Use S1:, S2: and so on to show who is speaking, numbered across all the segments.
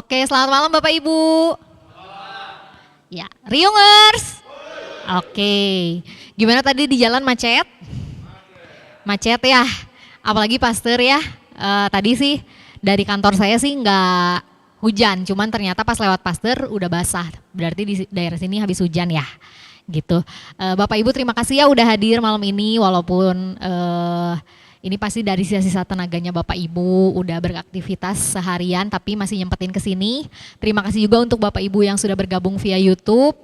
S1: Oke, selamat malam Bapak Ibu. Ya, Riungers. Oke, gimana tadi di jalan macet? Macet ya, apalagi Pasteur ya. Tadi sih dari kantor saya sih nggak hujan, cuman ternyata pas lewat Pasteur udah basah. Berarti di daerah sini habis hujan ya, gitu. Bapak Ibu terima kasih ya udah hadir malam ini, walaupun ini pasti dari sisa-sisa tenaganya Bapak Ibu udah beraktivitas seharian tapi masih nyempetin ke sini. Terima kasih juga untuk Bapak Ibu yang sudah bergabung via YouTube.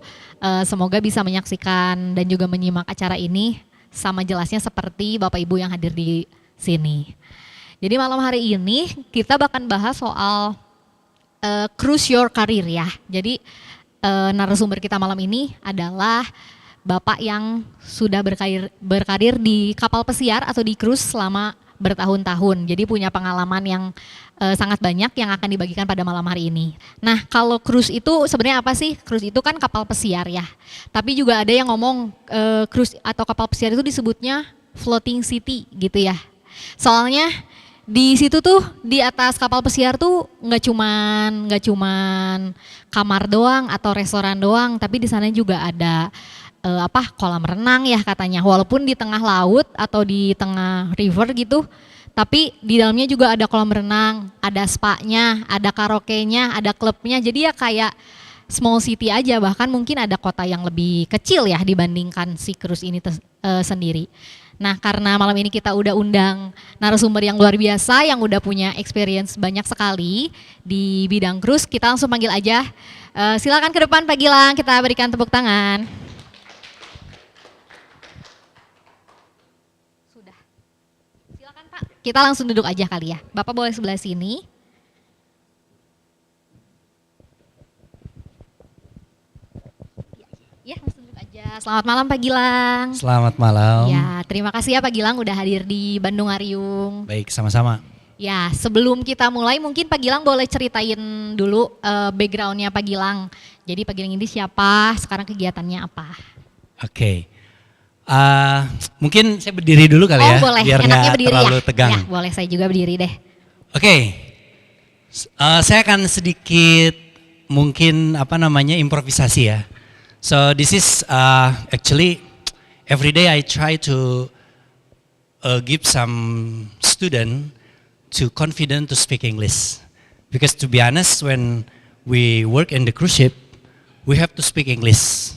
S1: Semoga bisa menyaksikan dan juga menyimak acara ini sama jelasnya seperti Bapak Ibu yang hadir di sini. Jadi malam hari ini kita bakal bahas soal Cruise Your Career ya. Jadi narasumber kita malam ini adalah Bapak yang sudah berkarir di kapal pesiar atau di cruise selama bertahun-tahun. Jadi punya pengalaman yang sangat banyak yang akan dibagikan pada malam hari ini. Nah, kalau cruise itu sebenarnya apa sih? Cruise itu kan kapal pesiar ya. Tapi juga ada yang ngomong cruise atau kapal pesiar itu disebutnya floating city gitu ya. Soalnya di situ tuh di atas kapal pesiar tuh nggak cuman kamar doang atau restoran doang, tapi di sana juga ada kolam renang ya katanya, walaupun di tengah laut atau di tengah river gitu, tapi di dalamnya juga ada kolam renang, ada spa-nya, ada karaoke-nya, ada klubnya, jadi ya kayak small city aja, bahkan mungkin ada kota yang lebih kecil ya dibandingkan si cruise ini sendiri. Nah, karena malam ini kita udah undang narasumber yang luar biasa yang udah punya experience banyak sekali di bidang cruise, kita langsung panggil aja. Silakan ke depan Pak Gilang, kita berikan tepuk tangan. Kita langsung duduk aja kali ya. Bapak boleh sebelah sini. Ya, langsung duduk aja. Selamat malam Pak Gilang.
S2: Selamat malam.
S1: Ya, terima kasih ya Pak Gilang udah hadir di Bandung Ariung.
S2: Baik, sama-sama.
S1: Ya, sebelum kita mulai mungkin Pak Gilang boleh ceritain dulu backgroundnya Pak Gilang. Jadi Pak Gilang ini siapa, sekarang kegiatannya apa?
S2: Oke. Mungkin saya berdiri dulu kali ya,
S1: boleh.
S2: biar nggak terlalu tegang.
S1: Ya, boleh, saya juga berdiri deh.
S2: Oke. Saya akan sedikit mungkin improvisasi ya. So this is actually every day I try to give some student to confident to speak English, because to be honest, when we work in the cruise ship, we have to speak English.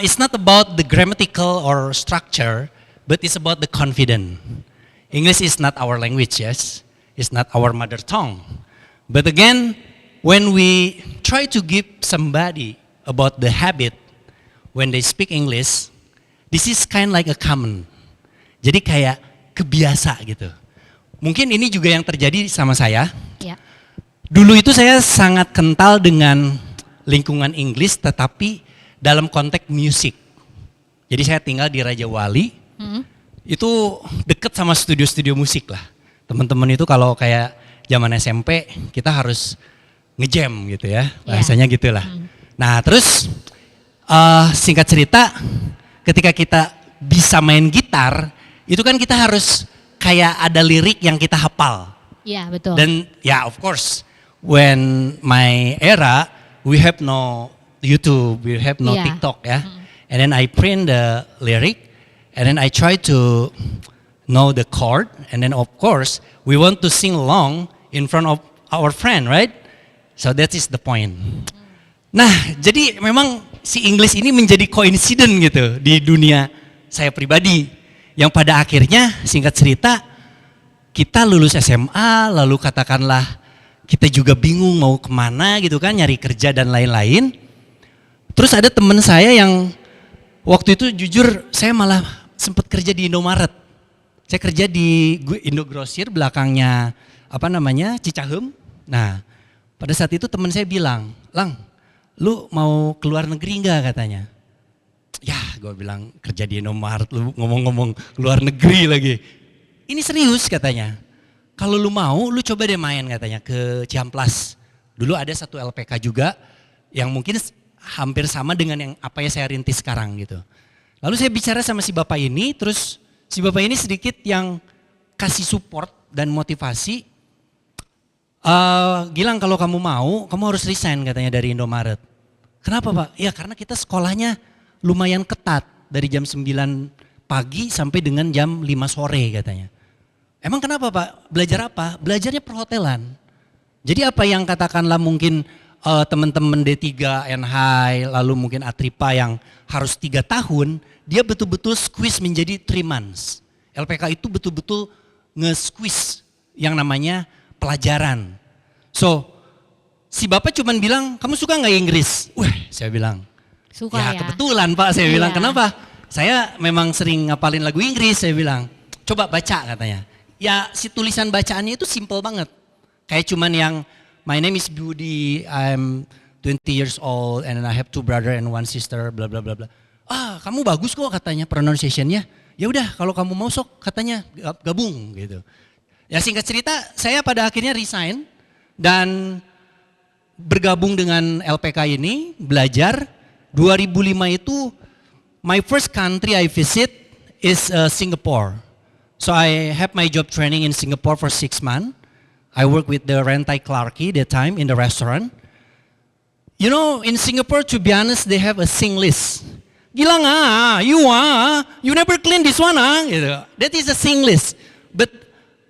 S2: It's not about the grammatical or structure, but it's about the confidence. English is not our language, yes. It's not our mother tongue. But again, when we try to give somebody about the habit when they speak English, this is kind like a common. Jadi kayak kebiasa gitu. Mungkin ini juga yang terjadi sama saya.
S1: Ya.
S2: Dulu itu saya sangat kental dengan lingkungan Inggris, tetapi dalam konteks musik. Jadi saya tinggal di Raja Wali, itu deket sama studio-studio musik lah. Teman-teman itu kalau kayak zaman SMP kita harus ngejam gitu ya, bahasanya gitulah. Nah terus singkat cerita, ketika kita bisa main gitar, itu kan kita harus kayak ada lirik yang kita hafal.
S1: Iya betul.
S2: Dan ya of course, when my era, we have no YouTube, we have no TikTok ya. And then I print the lyric, and then I try to know the chord, and then of course we want to sing along in front of our friend, right? So that is the point. Nah, jadi memang si English ini menjadi coincidence gitu di dunia saya pribadi, yang pada akhirnya singkat cerita kita lulus SMA, lalu katakanlah kita juga bingung mau kemana gitu kan, nyari kerja dan lain-lain. Terus ada teman saya yang waktu itu jujur saya malah sempat kerja di Indomaret. Saya kerja di Indogrosir, belakangnya Cicahem. Nah pada saat itu teman saya bilang, Lang, lu mau keluar negeri enggak katanya. Ya gue bilang kerja di Indomaret, lu ngomong-ngomong luar negeri lagi. Ini serius katanya. Kalau lu mau, lu coba deh main katanya ke Ciamplas. Dulu ada satu LPK juga yang mungkin hampir sama dengan yang apa yang saya rintis sekarang gitu. Lalu saya bicara sama si bapak ini, terus si bapak ini sedikit yang kasih support dan motivasi. Gilang kalau kamu mau, kamu harus resign katanya dari Indomaret. Kenapa Pak? Ya karena kita sekolahnya lumayan ketat dari jam 9 pagi sampai dengan jam 5 sore katanya. Emang kenapa Pak? Belajar apa? Belajarnya perhotelan. Jadi apa yang katakanlah mungkin teman-teman D3 NHI lalu mungkin Atripa yang harus 3 tahun, dia betul-betul squeeze menjadi 3 months. LPK itu betul-betul nge-squeeze yang namanya pelajaran. So, si bapak cuman bilang, kamu suka nggak Inggris? Wah, saya bilang,
S1: Suka
S2: ya
S1: ya.
S2: kebetulan Pak, saya bilang,
S1: Iya.
S2: kenapa? Saya memang sering ngapalin lagu Inggris, saya bilang, coba baca katanya. Ya si tulisan bacaannya itu simple banget. Kayak cuman yang, my name is Budi, I'm 20 years old, and I have 2 brother and 1 sister, bla bla bla bla. Ah, kamu bagus kok katanya pronunciation-nya. Ya udah, kalau kamu mau sok katanya gabung gitu. Ya singkat cerita, saya pada akhirnya resign dan bergabung dengan LPK ini, belajar. 2005 itu my first country I visit is Singapore. So I have my job training in Singapore for 6 months. I work with the Rentai Clarke that time in the restaurant. You know, in Singapore, to be honest, they have a sing list. Gilang you never clean this one gitu. That is a sing list. But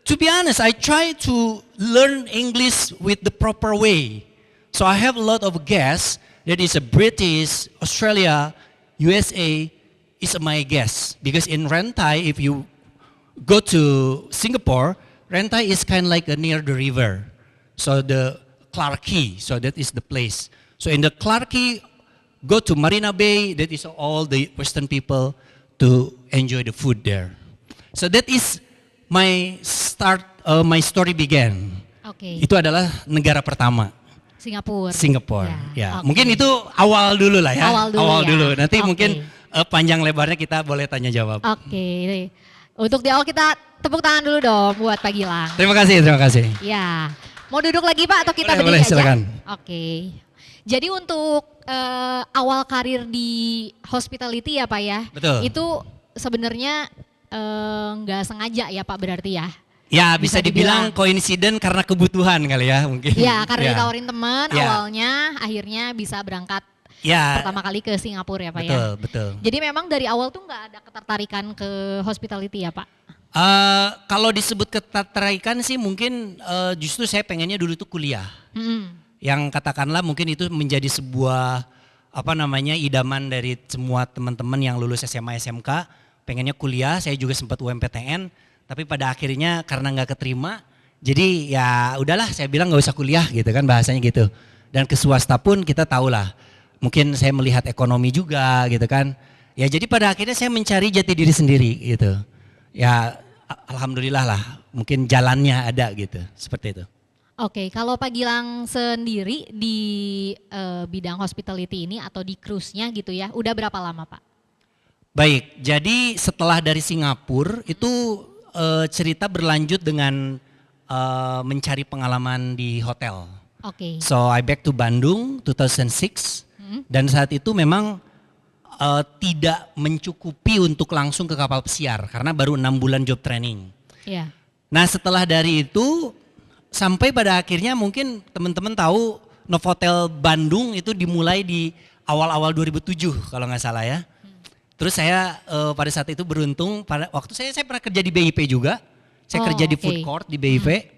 S2: to be honest, I try to learn English with the proper way. So I have a lot of guests that is a British, Australia, USA is my guest. Because in Rentai, if you go to Singapore, Rentai is kind of like near the river. So the Clarke, so that is the place. So in the Clarke, go to Marina Bay, that is all the Western people to enjoy the food there. So that is my story began.
S1: Oke.
S2: Itu adalah negara pertama.
S1: Singapura.
S2: Ya.
S1: Oke.
S2: Mungkin itu awal dulu lah ya.
S1: Awal dulu ya.
S2: Nanti
S1: Oke.
S2: mungkin panjang lebarnya kita boleh tanya jawab.
S1: Oke. Untuk di awal kita tepuk tangan dulu dong buat Pak Gilang.
S2: Terima kasih.
S1: Ya. Mau duduk lagi Pak atau kita
S2: Boleh,
S1: berdiri aja?
S2: silakan.
S1: Oke. Jadi untuk awal karir di hospitality ya Pak ya.
S2: Betul.
S1: Itu sebenarnya nggak sengaja ya Pak berarti ya.
S2: Ya bisa
S1: Bisa
S2: dibilang
S1: dibilang.
S2: koinsiden karena kebutuhan kali ya mungkin.
S1: Ya karena
S2: Ya.
S1: ditawarin teman
S2: Ya.
S1: awalnya akhirnya bisa berangkat
S2: Ya,
S1: pertama kali ke Singapura ya Pak ya.
S2: betul.
S1: Jadi memang dari awal tuh nggak ada ketertarikan ke hospitality ya Pak?
S2: Kalau disebut ketertarikan sih mungkin justru saya pengennya dulu tuh kuliah.
S1: Mm-mm.
S2: Yang katakanlah mungkin itu menjadi sebuah idaman dari semua teman-teman yang lulus SMA SMK, pengennya kuliah. Saya juga sempat UMPTN, tapi pada akhirnya karena nggak keterima, jadi ya udahlah saya bilang nggak usah kuliah gitu kan bahasanya gitu. Dan ke swasta pun kita tahu lah, mungkin saya melihat ekonomi juga gitu kan. Ya jadi pada akhirnya saya mencari jati diri sendiri gitu. Ya alhamdulillah lah, mungkin jalannya ada gitu, seperti itu.
S1: Oke, kalau Pak Gilang sendiri di bidang hospitality ini atau di cruise-nya gitu ya, udah berapa lama Pak?
S2: Baik, jadi setelah dari Singapura itu cerita berlanjut dengan mencari pengalaman di hotel.
S1: Oke.
S2: So I back to Bandung 2006 dan saat itu memang tidak mencukupi untuk langsung ke kapal pesiar karena baru 6 bulan job training.
S1: Iya.
S2: Nah setelah dari itu sampai pada akhirnya mungkin teman-teman tahu Novotel Bandung itu dimulai di awal-awal 2007 kalau nggak salah ya. Terus saya pada saat itu beruntung pada waktu saya pernah kerja di BIP juga. Saya kerja di food court di BIP.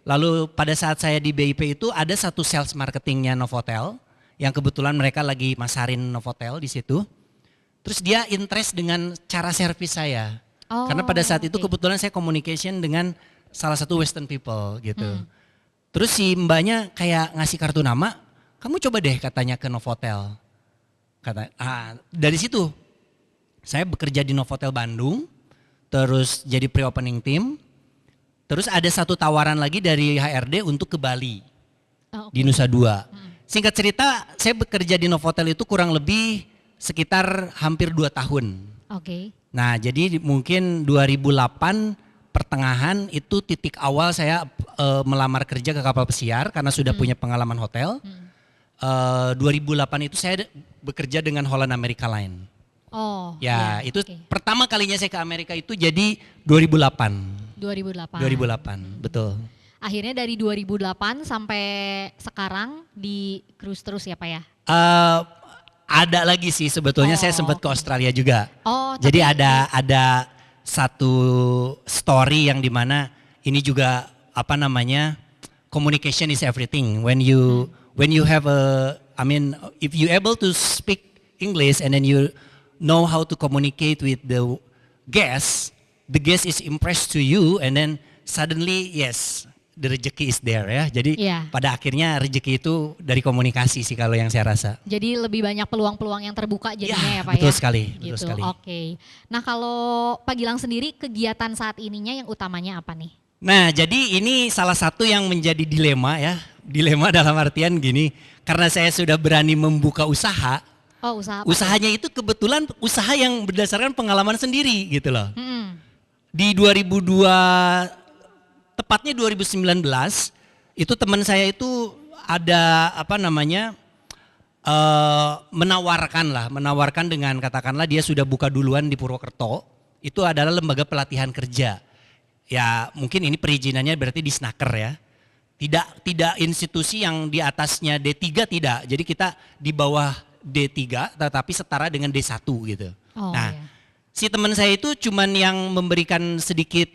S2: Lalu pada saat saya di BIP itu ada satu sales marketingnya Novotel yang kebetulan mereka lagi masarin Novotel di situ. Terus dia interest dengan cara servis saya. Karena pada saat itu kebetulan saya communication dengan salah satu Western people gitu. Terus si mbaknya kayak ngasih kartu nama, kamu coba deh katanya ke Novotel. Dari situ saya bekerja di Novotel Bandung, terus jadi pre-opening team. Terus ada satu tawaran lagi dari HRD untuk ke Bali di Nusa Dua. Singkat cerita, saya bekerja di Novotel itu kurang lebih sekitar hampir 2 tahun.
S1: Oke.
S2: Nah, jadi mungkin 2008 pertengahan itu titik awal saya melamar kerja ke kapal pesiar karena sudah punya pengalaman hotel. 2008 itu saya bekerja dengan Holland America Line.
S1: Oh.
S2: Ya,
S1: iya,
S2: itu
S1: oke.
S2: pertama kalinya saya ke Amerika itu jadi 2008.
S1: 2008.
S2: 2008, betul.
S1: Akhirnya dari 2008 sampai sekarang di cruise terus ya Pak ya?
S2: Ada lagi sih sebetulnya saya sempat ke Australia juga.
S1: Oh,
S2: Jadi
S1: tapi
S2: ada satu story yang dimana ini juga apa namanya, communication is everything. When you have I mean if you able to speak English and then you know how to communicate with the guest is impressed to you and then suddenly yes, the rezeki is there ya. Jadi pada akhirnya rezeki itu dari komunikasi sih kalau yang saya rasa.
S1: Jadi lebih banyak peluang-peluang yang terbuka jadinya ya Pak
S2: betul
S1: ya?
S2: Sekali,
S1: gitu.
S2: Betul sekali.
S1: Oke. Nah kalau Pak Gilang sendiri kegiatan saat ininya yang utamanya apa nih?
S2: Nah jadi ini salah satu yang menjadi dilema ya. Dilema dalam artian gini, karena saya sudah berani membuka usaha.
S1: Oh usaha apa?
S2: Usahanya itu kebetulan usaha yang berdasarkan pengalaman sendiri gitu loh. Di 2002, tepatnya 2019, itu teman saya itu ada apa namanya, menawarkan dengan katakanlah dia sudah buka duluan di Purwokerto, itu adalah lembaga pelatihan kerja. Ya mungkin ini perizinannya berarti di Snaker ya. Tidak institusi yang di atasnya D3 tidak. Jadi kita di bawah D3 tetapi setara dengan D1 gitu. Si teman saya itu cuman yang memberikan sedikit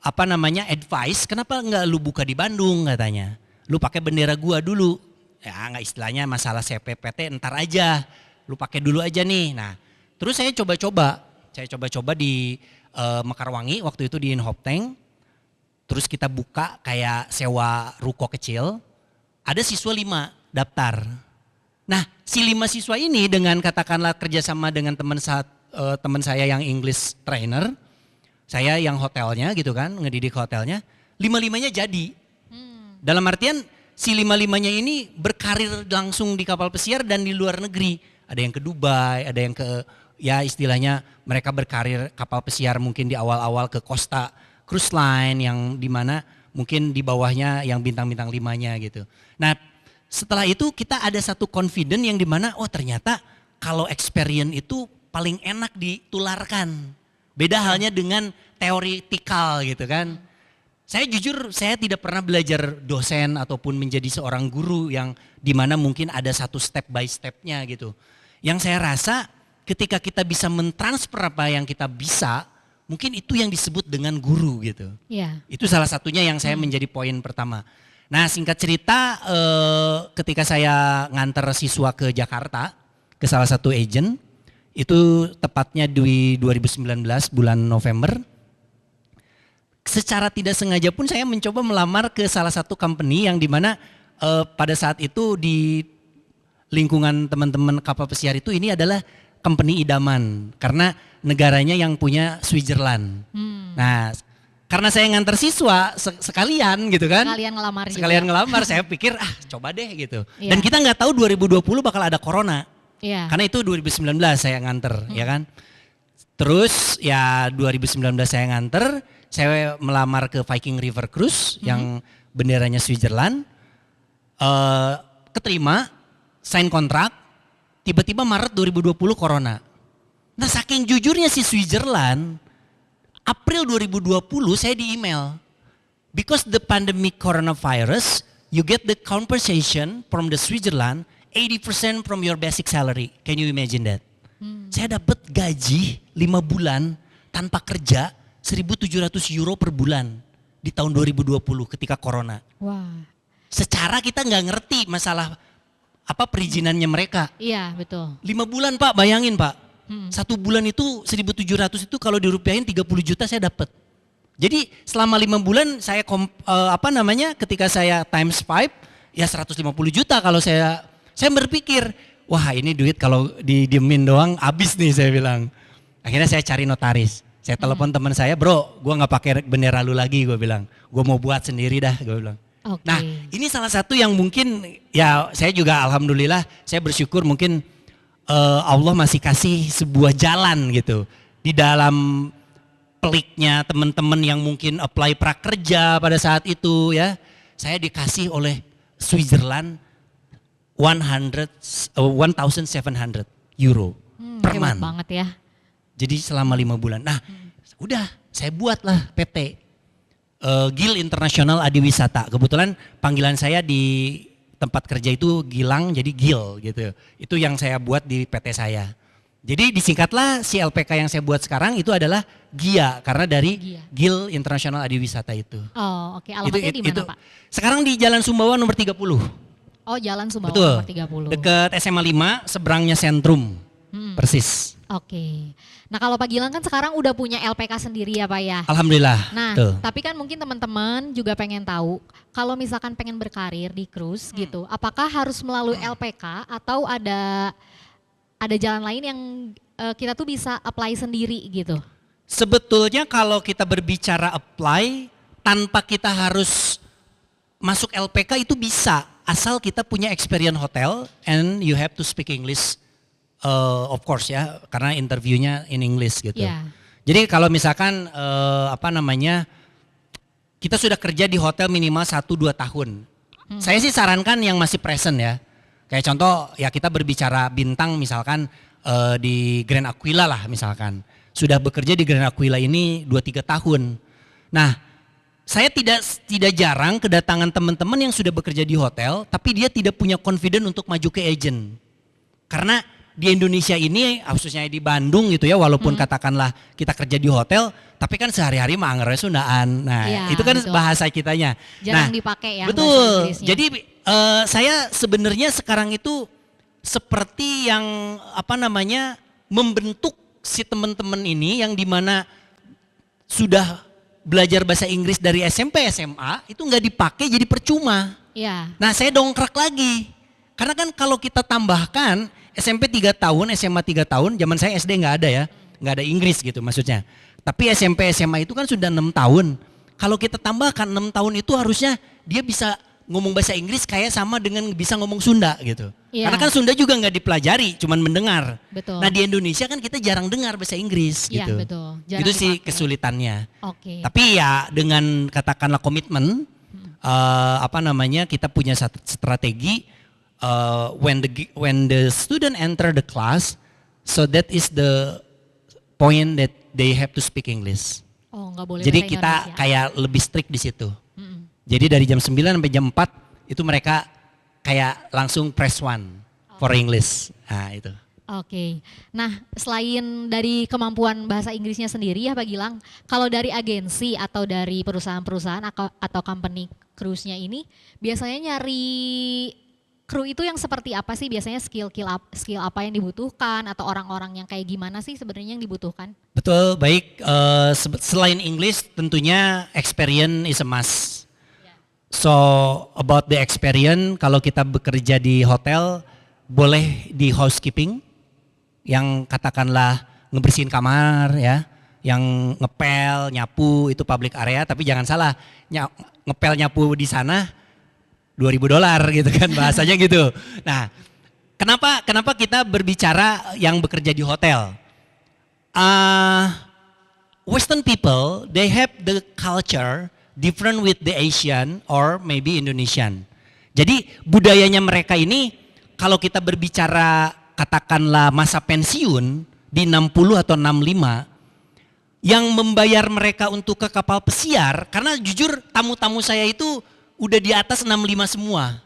S2: apa namanya advice, kenapa enggak lu buka di Bandung katanya. Lu pakai bendera gua dulu. Ya enggak, istilahnya masalah CPPT ntar aja. Lu pakai dulu aja nih. Nah, terus saya coba-coba di Mekarwangi waktu itu di Inhopteng. Terus kita buka kayak sewa ruko kecil. Ada siswa 5 daftar. Nah, si 5 siswa ini dengan katakanlah kerjasama dengan teman saya yang English trainer, saya yang hotelnya gitu kan, ngedidik hotelnya, 5-5-nya jadi. Dalam artian si 5-5-nya ini berkarir langsung di kapal pesiar dan di luar negeri. Ada yang ke Dubai, ada yang ke, ya istilahnya mereka berkarir kapal pesiar mungkin di awal-awal ke Costa Cruise Line yang dimana mungkin di bawahnya yang bintang-bintang 5-nya gitu. Nah setelah itu kita ada satu confident yang dimana oh ternyata kalau experience itu paling enak ditularkan. Beda halnya dengan teoretikal gitu kan. Saya jujur saya tidak pernah belajar dosen ataupun menjadi seorang guru yang dimana mungkin ada satu step by stepnya gitu. Yang saya rasa ketika kita bisa mentransfer apa yang kita bisa, mungkin itu yang disebut dengan guru gitu. Itu salah satunya yang saya menjadi poin pertama. Nah singkat cerita ketika saya nganter siswa ke Jakarta, ke salah satu agent, itu tepatnya di 2019 bulan November. Secara tidak sengaja pun saya mencoba melamar ke salah satu company yang dimana pada saat itu di lingkungan teman-teman kapal pesiar itu ini adalah company idaman. Karena negaranya yang punya Switzerland. Nah karena saya nganter siswa sekalian gitu kan. Sekalian ngelamar saya pikir coba deh gitu. Dan kita nggak tahu 2020 bakal ada corona. Karena itu 2019 saya nganter ya kan. Terus ya 2019 saya nganter, saya melamar ke Viking River Cruise yang benderanya Switzerland. Keterima, sign kontrak, tiba-tiba Maret 2020 corona. Nah saking jujurnya si Switzerland, April 2020 saya di email. Because the pandemic coronavirus, you get the compensation from the Switzerland 80% from your basic salary. Can you imagine that? Saya dapat gaji 5 bulan tanpa kerja 1.700 euro per bulan di tahun 2020 ketika corona. Secara kita nggak ngerti masalah apa perizinannya mereka.
S1: Iya betul.
S2: 5 bulan Pak, bayangin Pak. 1 bulan itu 1.700 itu kalau dirupiahin 30 juta saya dapat. Jadi selama 5 bulan saya ketika saya times 5 ya 150 juta kalau saya berpikir wah ini duit kalau didiemin doang habis nih saya bilang. Akhirnya saya cari notaris. Saya telepon teman saya, bro gue gak pakai bendera lu lagi gue bilang. Gue mau buat sendiri dah gue bilang. Nah ini salah satu yang mungkin ya saya juga alhamdulillah saya bersyukur mungkin Allah masih kasih sebuah jalan gitu. Di dalam peliknya teman-teman yang mungkin apply prakerja pada saat itu ya. Saya dikasih oleh Switzerland 1,700 euro per month.
S1: Banget ya.
S2: Jadi selama 5 bulan. Nah udah saya buatlah PT. GIL Internasional Adiwisata. Kebetulan panggilan saya di tempat kerja itu Gilang, jadi GIL gitu. Itu yang saya buat di PT saya. Jadi disingkatlah si LPK yang saya buat sekarang itu adalah GIA karena dari
S1: GIA.
S2: GIL Internasional Adiwisata itu.
S1: Oh, oke. Alamatnya di mana, Pak?
S2: Sekarang di Jalan Sumbawa nomor 30.
S1: Oh, Jalan Sumbawa
S2: Betul.
S1: nomor 30.
S2: Dekat SMA 5, seberangnya Sentrum. Persis.
S1: Oke. Nah, kalau Pak Gilang kan sekarang udah punya LPK sendiri ya, Pak ya.
S2: Alhamdulillah.
S1: Nah,
S2: Betul.
S1: tapi kan mungkin teman-teman juga pengen tahu kalau misalkan pengen berkarir di cruise gitu, apakah harus melalui LPK atau ada jalan lain yang kita tuh bisa apply sendiri gitu?
S2: Sebetulnya kalau kita berbicara apply tanpa kita harus masuk LPK itu bisa, asal kita punya experience hotel and you have to speak English, of course ya, karena interviewnya in English gitu.
S1: Yeah.
S2: Jadi kalau misalkan kita sudah kerja di hotel minimal 1-2 tahun, saya sih sarankan yang masih present ya. Kayak contoh ya kita berbicara bintang misalkan di Grand Aquila lah misalkan. Sudah bekerja di Grand Aquila ini 2-3 tahun. Nah, saya tidak jarang kedatangan teman-teman yang sudah bekerja di hotel tapi dia tidak punya confidence untuk maju ke agent. Karena di Indonesia ini khususnya di Bandung gitu ya, walaupun katakanlah kita kerja di hotel tapi kan sehari-hari mah anggernya Sundaan. Nah,
S1: ya,
S2: itu kan
S1: betul.
S2: bahasa kitanya.
S1: Jarang
S2: Nah,
S1: dipakai ya.
S2: betul.
S1: bahasa Inggrisnya.
S2: Jadi saya sebenarnya sekarang itu seperti yang membentuk si teman-teman ini yang dimana sudah belajar bahasa Inggris dari SMP SMA itu nggak dipakai jadi percuma.
S1: ya.
S2: Nah saya dongkrak lagi karena kan kalau kita tambahkan SMP 3 tahun, SMA 3 tahun, zaman saya SD nggak ada ya, nggak ada Inggris gitu maksudnya. Tapi SMP SMA itu kan sudah 6 tahun. Kalau kita tambahkan 6 tahun itu harusnya dia bisa ngomong bahasa Inggris kayak sama dengan bisa ngomong Sunda gitu.
S1: Iya.
S2: Karena kan Sunda juga nggak dipelajari, cuman mendengar.
S1: Betul.
S2: Nah di Indonesia kan kita jarang dengar bahasa Inggris
S1: Iya,
S2: gitu.
S1: betul. Jarang
S2: Itu sih
S1: dipakai.
S2: kesulitannya.
S1: Oke.
S2: Tapi ya dengan katakanlah komitmen, kita punya satu strategi. When the student enter the class, so that is the point that they have to speak English.
S1: Oh, nggak boleh
S2: Jadi
S1: bahasa
S2: kita
S1: Indonesia.
S2: kayak lebih strict di situ. Jadi dari jam 9 sampai jam 4 itu mereka kayak langsung press one for English. Nah itu.
S1: Oke. Nah, selain dari kemampuan bahasa Inggrisnya sendiri ya Pak Gilang, kalau dari agensi atau dari perusahaan-perusahaan atau company cruise-nya ini biasanya nyari kru itu yang seperti apa sih, biasanya skill apa yang dibutuhkan atau orang-orang yang kayak gimana sih sebenarnya yang dibutuhkan?
S2: Betul, baik. Selain English tentunya experience is a must. So about the experience, kalau kita bekerja di hotel boleh di housekeeping, yang katakanlah ngebersihin kamar ya, yang ngepel, nyapu itu public area, tapi jangan salah, ngepel nyapu di sana $2.000 gitu kan bahasanya gitu. Nah, kenapa kita berbicara yang bekerja di hotel? Western people, they have the culture different with the Asian or maybe Indonesian. Jadi budayanya mereka ini kalau kita berbicara katakanlah masa pensiun di 60 atau 65, yang membayar mereka untuk ke kapal pesiar, karena jujur tamu-tamu saya itu udah di atas 65 semua.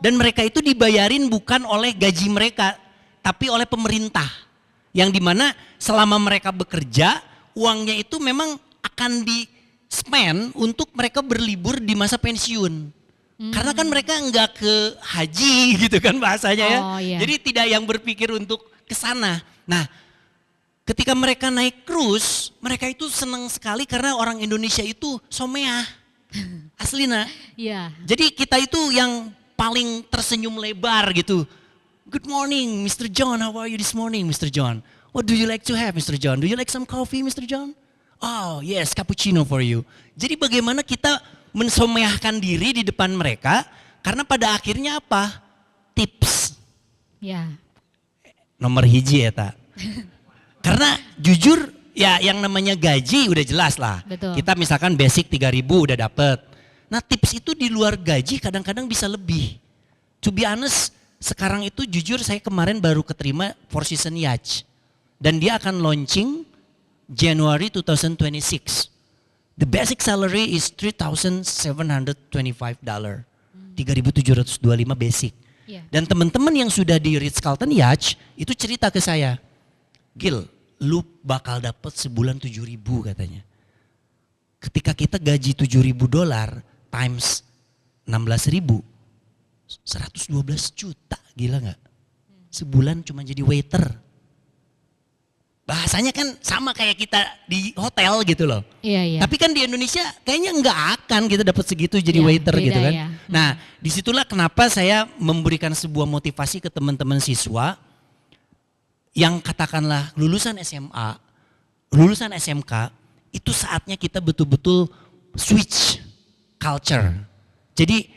S2: Dan mereka itu dibayarin bukan oleh gaji mereka, tapi oleh pemerintah. Yang dimana selama mereka bekerja, uangnya itu memang akan di-spend untuk mereka berlibur di masa pensiun. Karena kan mereka nggak ke haji gitu kan bahasanya ya.
S1: Oh, iya.
S2: Jadi tidak yang berpikir untuk ke sana. Nah, ketika mereka naik cruise, mereka itu senang sekali karena orang Indonesia itu someah. Aslina.
S1: Iya.
S2: Jadi kita itu yang paling tersenyum lebar gitu. Good morning, Mr. John. How are you this morning, Mr. John? What do you like to have, Mr. John? Do you like some coffee, Mr. John? Oh, yes, cappuccino for you. Jadi bagaimana kita mensomeahkan diri di depan mereka, karena pada akhirnya apa? Tips.
S1: Ya.
S2: Nomor hiji ya, tak. Karena jujur ya yang namanya gaji udah jelas lah.
S1: Betul.
S2: Kita misalkan basic 3.000 udah dapet. Nah tips itu di luar gaji kadang-kadang bisa lebih. To be honest, sekarang itu jujur saya kemarin baru keterima Four Seasons Yacht. Dan dia akan launching January 2026. The basic salary is $3,725. 3.725 basic.
S1: Iya.
S2: Dan teman-teman yang sudah di Ritz-Carlton Yacht itu cerita ke saya, Gil, lu bakal dapat sebulan 7.000 katanya. Ketika kita gaji $7.000 times 16.000, 112 juta, gila nggak? Sebulan cuma jadi waiter. Bahasanya kan sama kayak kita di hotel gitu loh.
S1: Iya, iya.
S2: Tapi kan di Indonesia kayaknya nggak akan kita dapat segitu jadi
S1: Iya,
S2: waiter
S1: beda
S2: gitu kan.
S1: ya.
S2: Nah disitulah kenapa saya memberikan sebuah motivasi ke teman-teman siswa yang katakanlah lulusan SMA, lulusan SMK, itu saatnya kita betul-betul switch culture. Jadi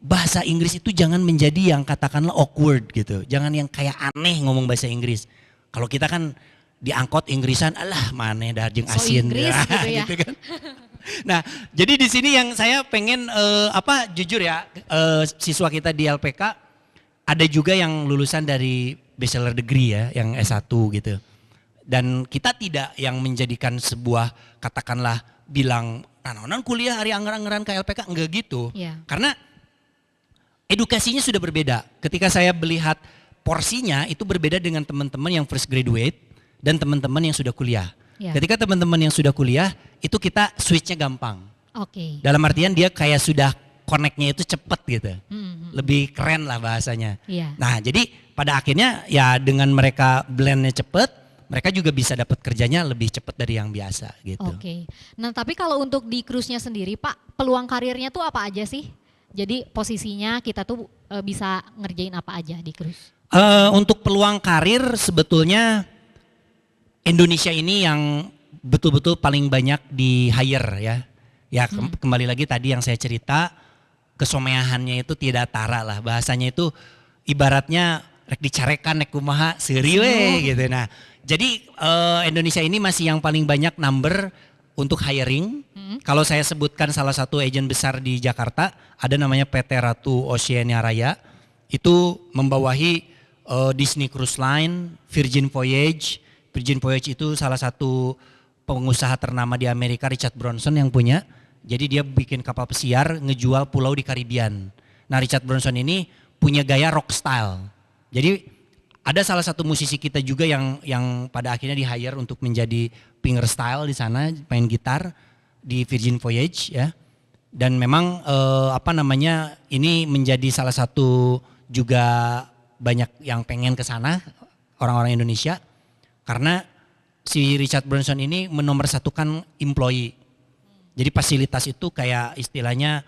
S2: bahasa Inggris itu jangan menjadi yang katakanlah awkward gitu. Jangan yang kayak aneh ngomong bahasa Inggris. Kalau kita kan diangkot Inggrisan, alah maneh dah jeung
S1: So
S2: asin
S1: Inggris gitu ya.
S2: gitu kan. Nah, jadi di sini yang saya pengen jujur ya, siswa kita di LPK ada juga yang lulusan dari bachelor degree ya, yang S1 gitu. Dan kita tidak yang menjadikan sebuah katakanlah bilang nanonan kuliah hari anggaran ke LPK, enggak gitu.
S1: Iya.
S2: Karena edukasinya sudah berbeda. Ketika saya melihat porsinya itu berbeda dengan teman-teman yang fresh graduate dan teman-teman yang sudah kuliah.
S1: Ya.
S2: Ketika teman-teman yang sudah kuliah itu kita switchnya gampang.
S1: Oke.
S2: Dalam artian dia kayak sudah connect-nya itu cepet gitu. Lebih keren lah bahasanya.
S1: Iya.
S2: Nah jadi pada akhirnya ya dengan mereka blendnya cepet, mereka juga bisa dapat kerjanya lebih cepet dari yang biasa gitu.
S1: Oke. Nah tapi kalau untuk di cruise-nya sendiri Pak, peluang karirnya tuh apa aja sih? Jadi posisinya kita tuh bisa ngerjain apa aja di cruise?
S2: Untuk peluang karir sebetulnya Indonesia ini yang betul-betul paling banyak di hire ya. Ya kembali lagi tadi yang saya cerita, kesomeahannya itu tidak tara lah. Bahasanya itu ibaratnya rek dicarekan nek kumaha seuri we gitu. Nah, jadi Indonesia ini masih yang paling banyak number untuk hiring. Kalau saya sebutkan salah satu agen besar di Jakarta, ada namanya PT Ratu Oceania Raya. Itu membawahi Disney Cruise Line, Virgin Voyage. Virgin Voyage itu salah satu pengusaha ternama di Amerika, Richard Branson yang punya. Jadi dia bikin kapal pesiar ngejual pulau di Karibian. Nah Richard Branson ini punya gaya rock style. Jadi ada salah satu musisi kita juga yang pada akhirnya di hire untuk menjadi finger style di sana, main gitar di Virgin Voyage ya. Dan memang ini menjadi salah satu juga banyak yang pengen ke sana orang-orang Indonesia. Karena si Richard Branson ini menomorsatukan employee. Jadi fasilitas itu kayak istilahnya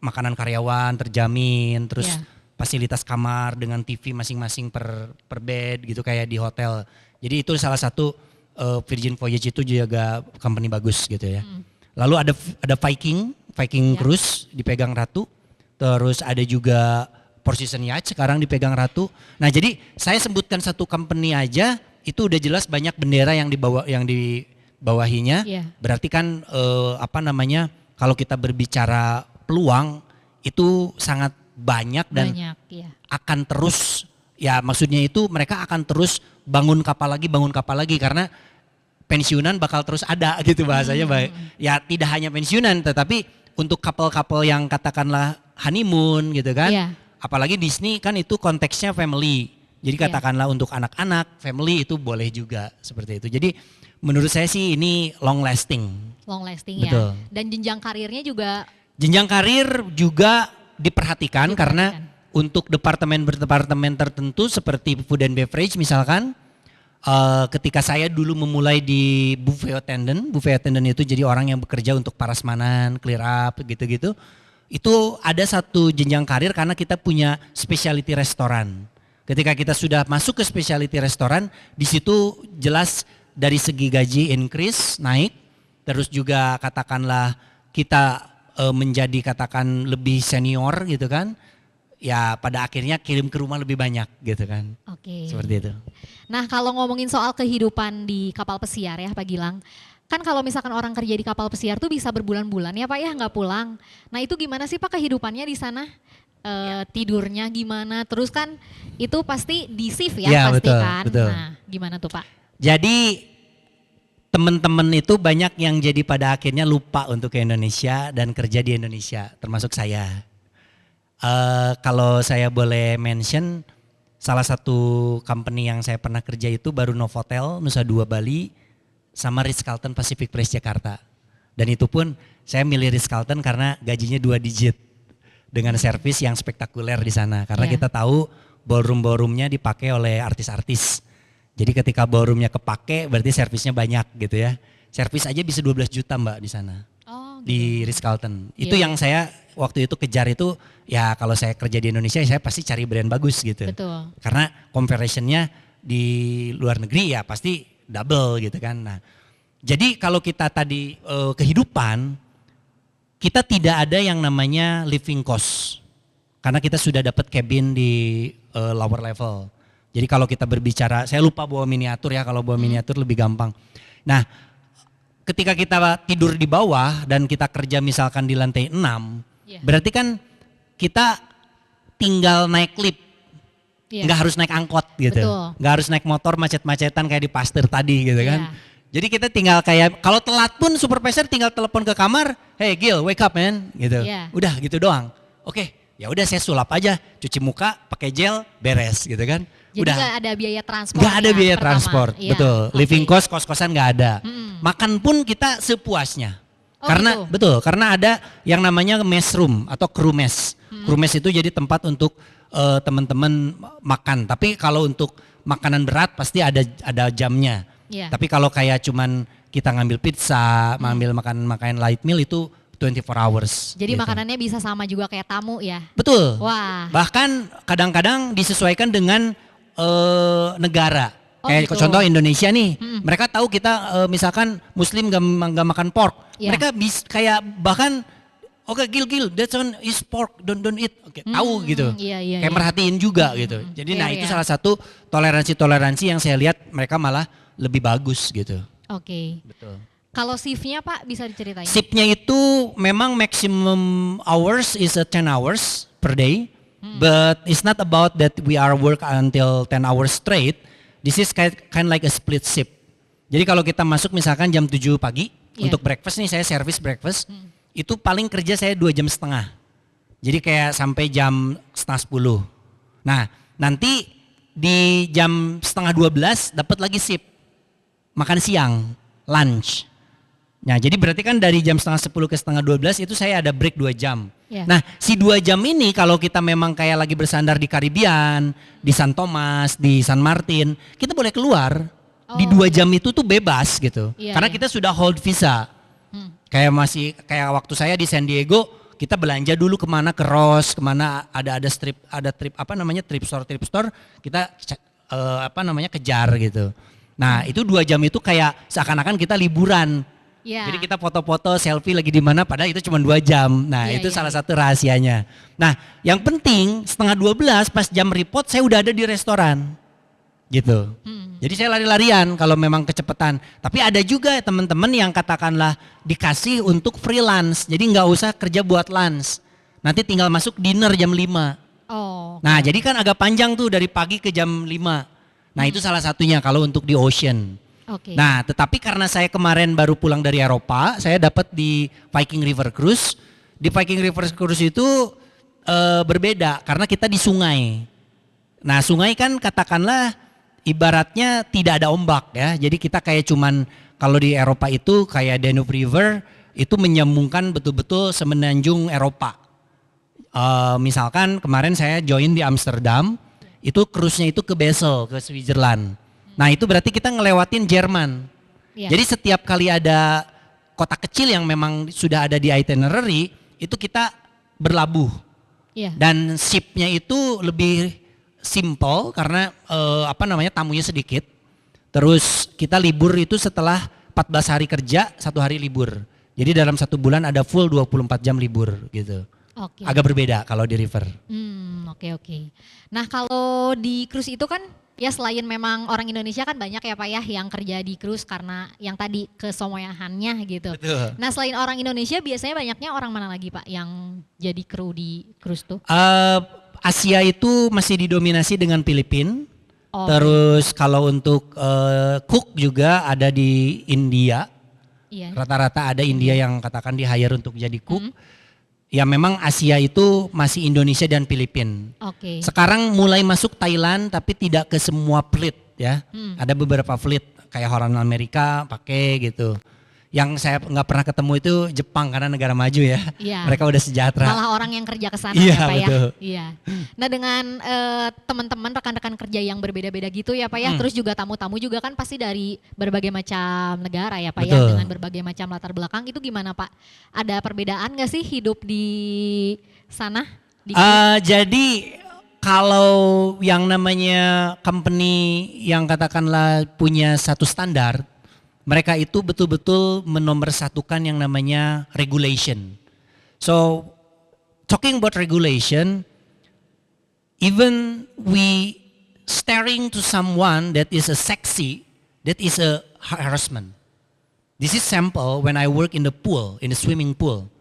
S2: makanan karyawan terjamin, terus fasilitas kamar dengan TV masing-masing per bed gitu kayak di hotel. Jadi itu salah satu Virgin Voyage itu juga company bagus gitu ya. Lalu ada Viking Cruise dipegang Ratu. Terus ada juga Four Seasons Yacht sekarang dipegang Ratu. Nah jadi saya sebutkan satu company aja itu udah jelas banyak bendera yang dibawahinya.
S1: Iya.
S2: Berarti kan kalau kita berbicara peluang itu sangat banyak dan akan terus ya maksudnya itu mereka akan terus bangun kapal lagi karena pensiunan bakal terus ada gitu bahasanya. Ya tidak hanya pensiunan tetapi untuk couple-couple yang katakanlah honeymoon gitu kan.
S1: Iya.
S2: Apalagi Disney kan itu konteksnya family. Jadi katakanlah untuk anak-anak, family itu boleh juga seperti itu. Jadi menurut saya sih ini long lasting.
S1: Long lasting
S2: Betul.
S1: ya. Dan jenjang karirnya juga.
S2: Jenjang karir juga diperhatikan karena untuk departemen tertentu seperti food and beverage misalkan. Ketika saya dulu memulai di buffet attendant itu jadi orang yang bekerja untuk parasmanan, clear up gitu-gitu. Itu ada satu jenjang karir karena kita punya specialty restoran. Ketika kita sudah masuk ke specialty restoran, di situ jelas dari segi gaji increase, naik. Terus juga katakanlah kita menjadi katakan lebih senior gitu kan. Ya pada akhirnya kirim ke rumah lebih banyak gitu kan.
S1: Oke.
S2: Seperti itu.
S1: Nah kalau ngomongin soal kehidupan di kapal pesiar ya Pak Gilang. Kan kalau misalkan orang kerja di kapal pesiar tuh bisa berbulan-bulan ya Pak ya nggak pulang. Nah itu gimana sih Pak kehidupannya di sana? Tidurnya gimana? Terus kan itu pasti di shift ya pasti
S2: betul,
S1: kan.
S2: Betul.
S1: Nah gimana tuh Pak?
S2: Jadi teman-teman itu banyak yang jadi pada akhirnya lupa untuk ke Indonesia dan kerja di Indonesia, termasuk saya. Kalau saya boleh mention, salah satu company yang saya pernah kerja itu baru Novotel, Nusa Dua Bali, sama Ritz-Carlton Pacific Place Jakarta. Dan itu pun saya milih Ritz-Carlton karena gajinya 2 digit dengan servis yang spektakuler di sana. Karena kita tahu ballroom-ballroomnya dipakai oleh artis-artis. Jadi ketika ballroomnya kepake berarti servisnya banyak gitu ya. Servis aja bisa 12 juta Mbak di sana.
S1: Oh, gitu.
S2: Di Ritz-Carlton. Itu yang saya waktu itu kejar itu, ya kalau saya kerja di Indonesia saya pasti cari brand bagus gitu.
S1: Betul.
S2: Karena conversionnya di luar negeri ya pasti double gitu kan. Nah, jadi kalau kita tadi kehidupan, kita tidak ada yang namanya living cost. Karena kita sudah dapat cabin di lower level. Jadi kalau kita berbicara, saya lupa bawa miniatur ya, kalau bawa miniatur lebih gampang. Nah, ketika kita tidur di bawah dan kita kerja misalkan di lantai 6, berarti kan kita tinggal naik lift, nggak harus naik angkot gitu. Nggak harus naik motor macet-macetan kayak di Pasteur tadi gitu kan. Jadi kita tinggal kayak, kalau telat pun supervisor tinggal telepon ke kamar, hey Gil wake up man gitu. Udah gitu doang. Oke, ya udah saya sulap aja, cuci muka, pakai gel, beres gitu kan.
S1: Jadi nggak ada biaya transport.
S2: Nggak ada biaya transport, betul. Living cost, kos-kosan nggak ada. Makan pun kita sepuasnya. Karena gitu. Betul, karena ada yang namanya mess room atau crew mess. Crew mess itu jadi tempat untuk teman-teman makan. Tapi kalau untuk makanan berat pasti ada jamnya. Tapi kalau kayak cuman kita ngambil pizza, ngambil makanan light meal itu 24 hours.
S1: Jadi
S2: gitu.
S1: makanannya bisa sama juga kayak tamu ya?
S2: Betul.
S1: Wah.
S2: Bahkan kadang-kadang disesuaikan dengan negara. Kayak
S1: gitu.
S2: Contoh Indonesia nih, mereka tahu kita misalkan Muslim gak makan pork. Mereka kayak bahkan oke, Gil, that one is pork, don't eat. Tahu gitu. Kayak merhatiin juga gitu. Jadi itu salah satu toleransi yang saya lihat mereka malah lebih bagus gitu.
S1: Betul. Kalau shiftnya Pak bisa diceritain?
S2: Shiftnya itu memang maximum hours is 10 hours per day. But it's not about that we are work until 10 hours straight. This is kind like a split shift. Jadi kalau kita masuk misalkan jam 7 pagi untuk breakfast nih, saya service breakfast. Itu paling kerja saya 2,5 jam. Jadi kayak sampai jam 11:30. Nah, nanti di jam 11:30 dapat lagi shift. Makan siang, lunch. Nah, jadi berarti kan dari jam 11:30 ke 11:30 itu saya ada break 2 jam. Nah, si 2 jam ini kalau kita memang kayak lagi bersandar di Caribbean, di San Thomas, di San Martin, kita boleh keluar. Di 2 jam itu tuh bebas gitu. Karena kita sudah hold visa. Kayak waktu saya di San Diego, kita belanja dulu kemana, ke Ross, kemana ada trip store, kita kejar gitu. Nah, itu 2 jam itu kayak seakan-akan kita liburan. Jadi kita foto-foto, selfie lagi di mana, padahal itu cuma 2 jam. Nah, itu salah satu rahasianya. Nah, yang penting 11:30 pas jam report saya udah ada di restoran. Gitu. Jadi saya lari-larian kalau memang kecepatan. Tapi ada juga teman-teman yang katakanlah dikasih untuk freelance. Jadi nggak usah kerja buat lunch. Nanti tinggal masuk dinner jam 5. Nah, jadi kan agak panjang tuh dari pagi ke jam 5. Nah, itu salah satunya kalau untuk di ocean. Nah, tetapi karena saya kemarin baru pulang dari Eropa, saya dapat di Viking River Cruise. Di Viking River Cruise itu berbeda karena kita di sungai. Nah, sungai kan katakanlah ibaratnya tidak ada ombak ya. Jadi kita kayak cuman kalau di Eropa itu kayak Danube River itu menyambungkan betul-betul semenanjung Eropa. Misalkan kemarin saya join di Amsterdam, itu cruise-nya itu ke Basel, ke Switzerland. Nah, itu berarti kita ngelewatin Jerman. Jadi setiap kali ada kota kecil yang memang sudah ada di itinerary, itu kita berlabuh. Dan ship-nya itu lebih simple karena tamunya sedikit. Terus kita libur itu setelah 14 hari kerja, 1 hari libur. Jadi dalam 1 bulan ada full 24 jam libur gitu. Agak berbeda kalau di river. Nah, kalau di cruise itu kan ya selain memang orang Indonesia kan banyak ya Pak ya yang kerja di cruise karena yang tadi kesemuahannya gitu. Betul.
S1: Nah, selain orang Indonesia biasanya banyaknya orang mana lagi Pak yang jadi kru di cruise tuh?
S2: Asia itu masih didominasi dengan Filipina.
S1: Oh,
S2: Terus kalau untuk cook juga ada di India.
S1: iya.
S2: Rata-rata ada India yang katakan di hire untuk jadi cook. Ya memang Asia itu masih Indonesia dan Filipina.
S1: Oke.
S2: Sekarang mulai masuk Thailand tapi tidak ke semua fleet ya. Ada beberapa fleet kayak orang Amerika pakai gitu. Yang saya nggak pernah ketemu itu Jepang karena negara maju ya.
S1: Iya.
S2: Mereka udah sejahtera.
S1: Malah orang yang kerja ke sana
S2: Iya,
S1: ya Pak ya.
S2: betul.
S1: Iya. Nah dengan teman-teman rekan-rekan kerja yang berbeda-beda gitu ya Pak ya. Terus juga tamu-tamu juga kan pasti dari berbagai macam negara ya Pak ya.
S2: Betul.
S1: Dengan berbagai macam latar belakang itu gimana Pak? Ada perbedaan nggak sih hidup di sana? Di
S2: Jadi kalau yang namanya company yang katakanlah punya satu standar, mereka itu betul-betul menomorsatukan yang namanya regulation. So talking about regulation, even we staring to someone that is a sexy, that is a harassment. This is sample when I work in the pool, in the swimming pool.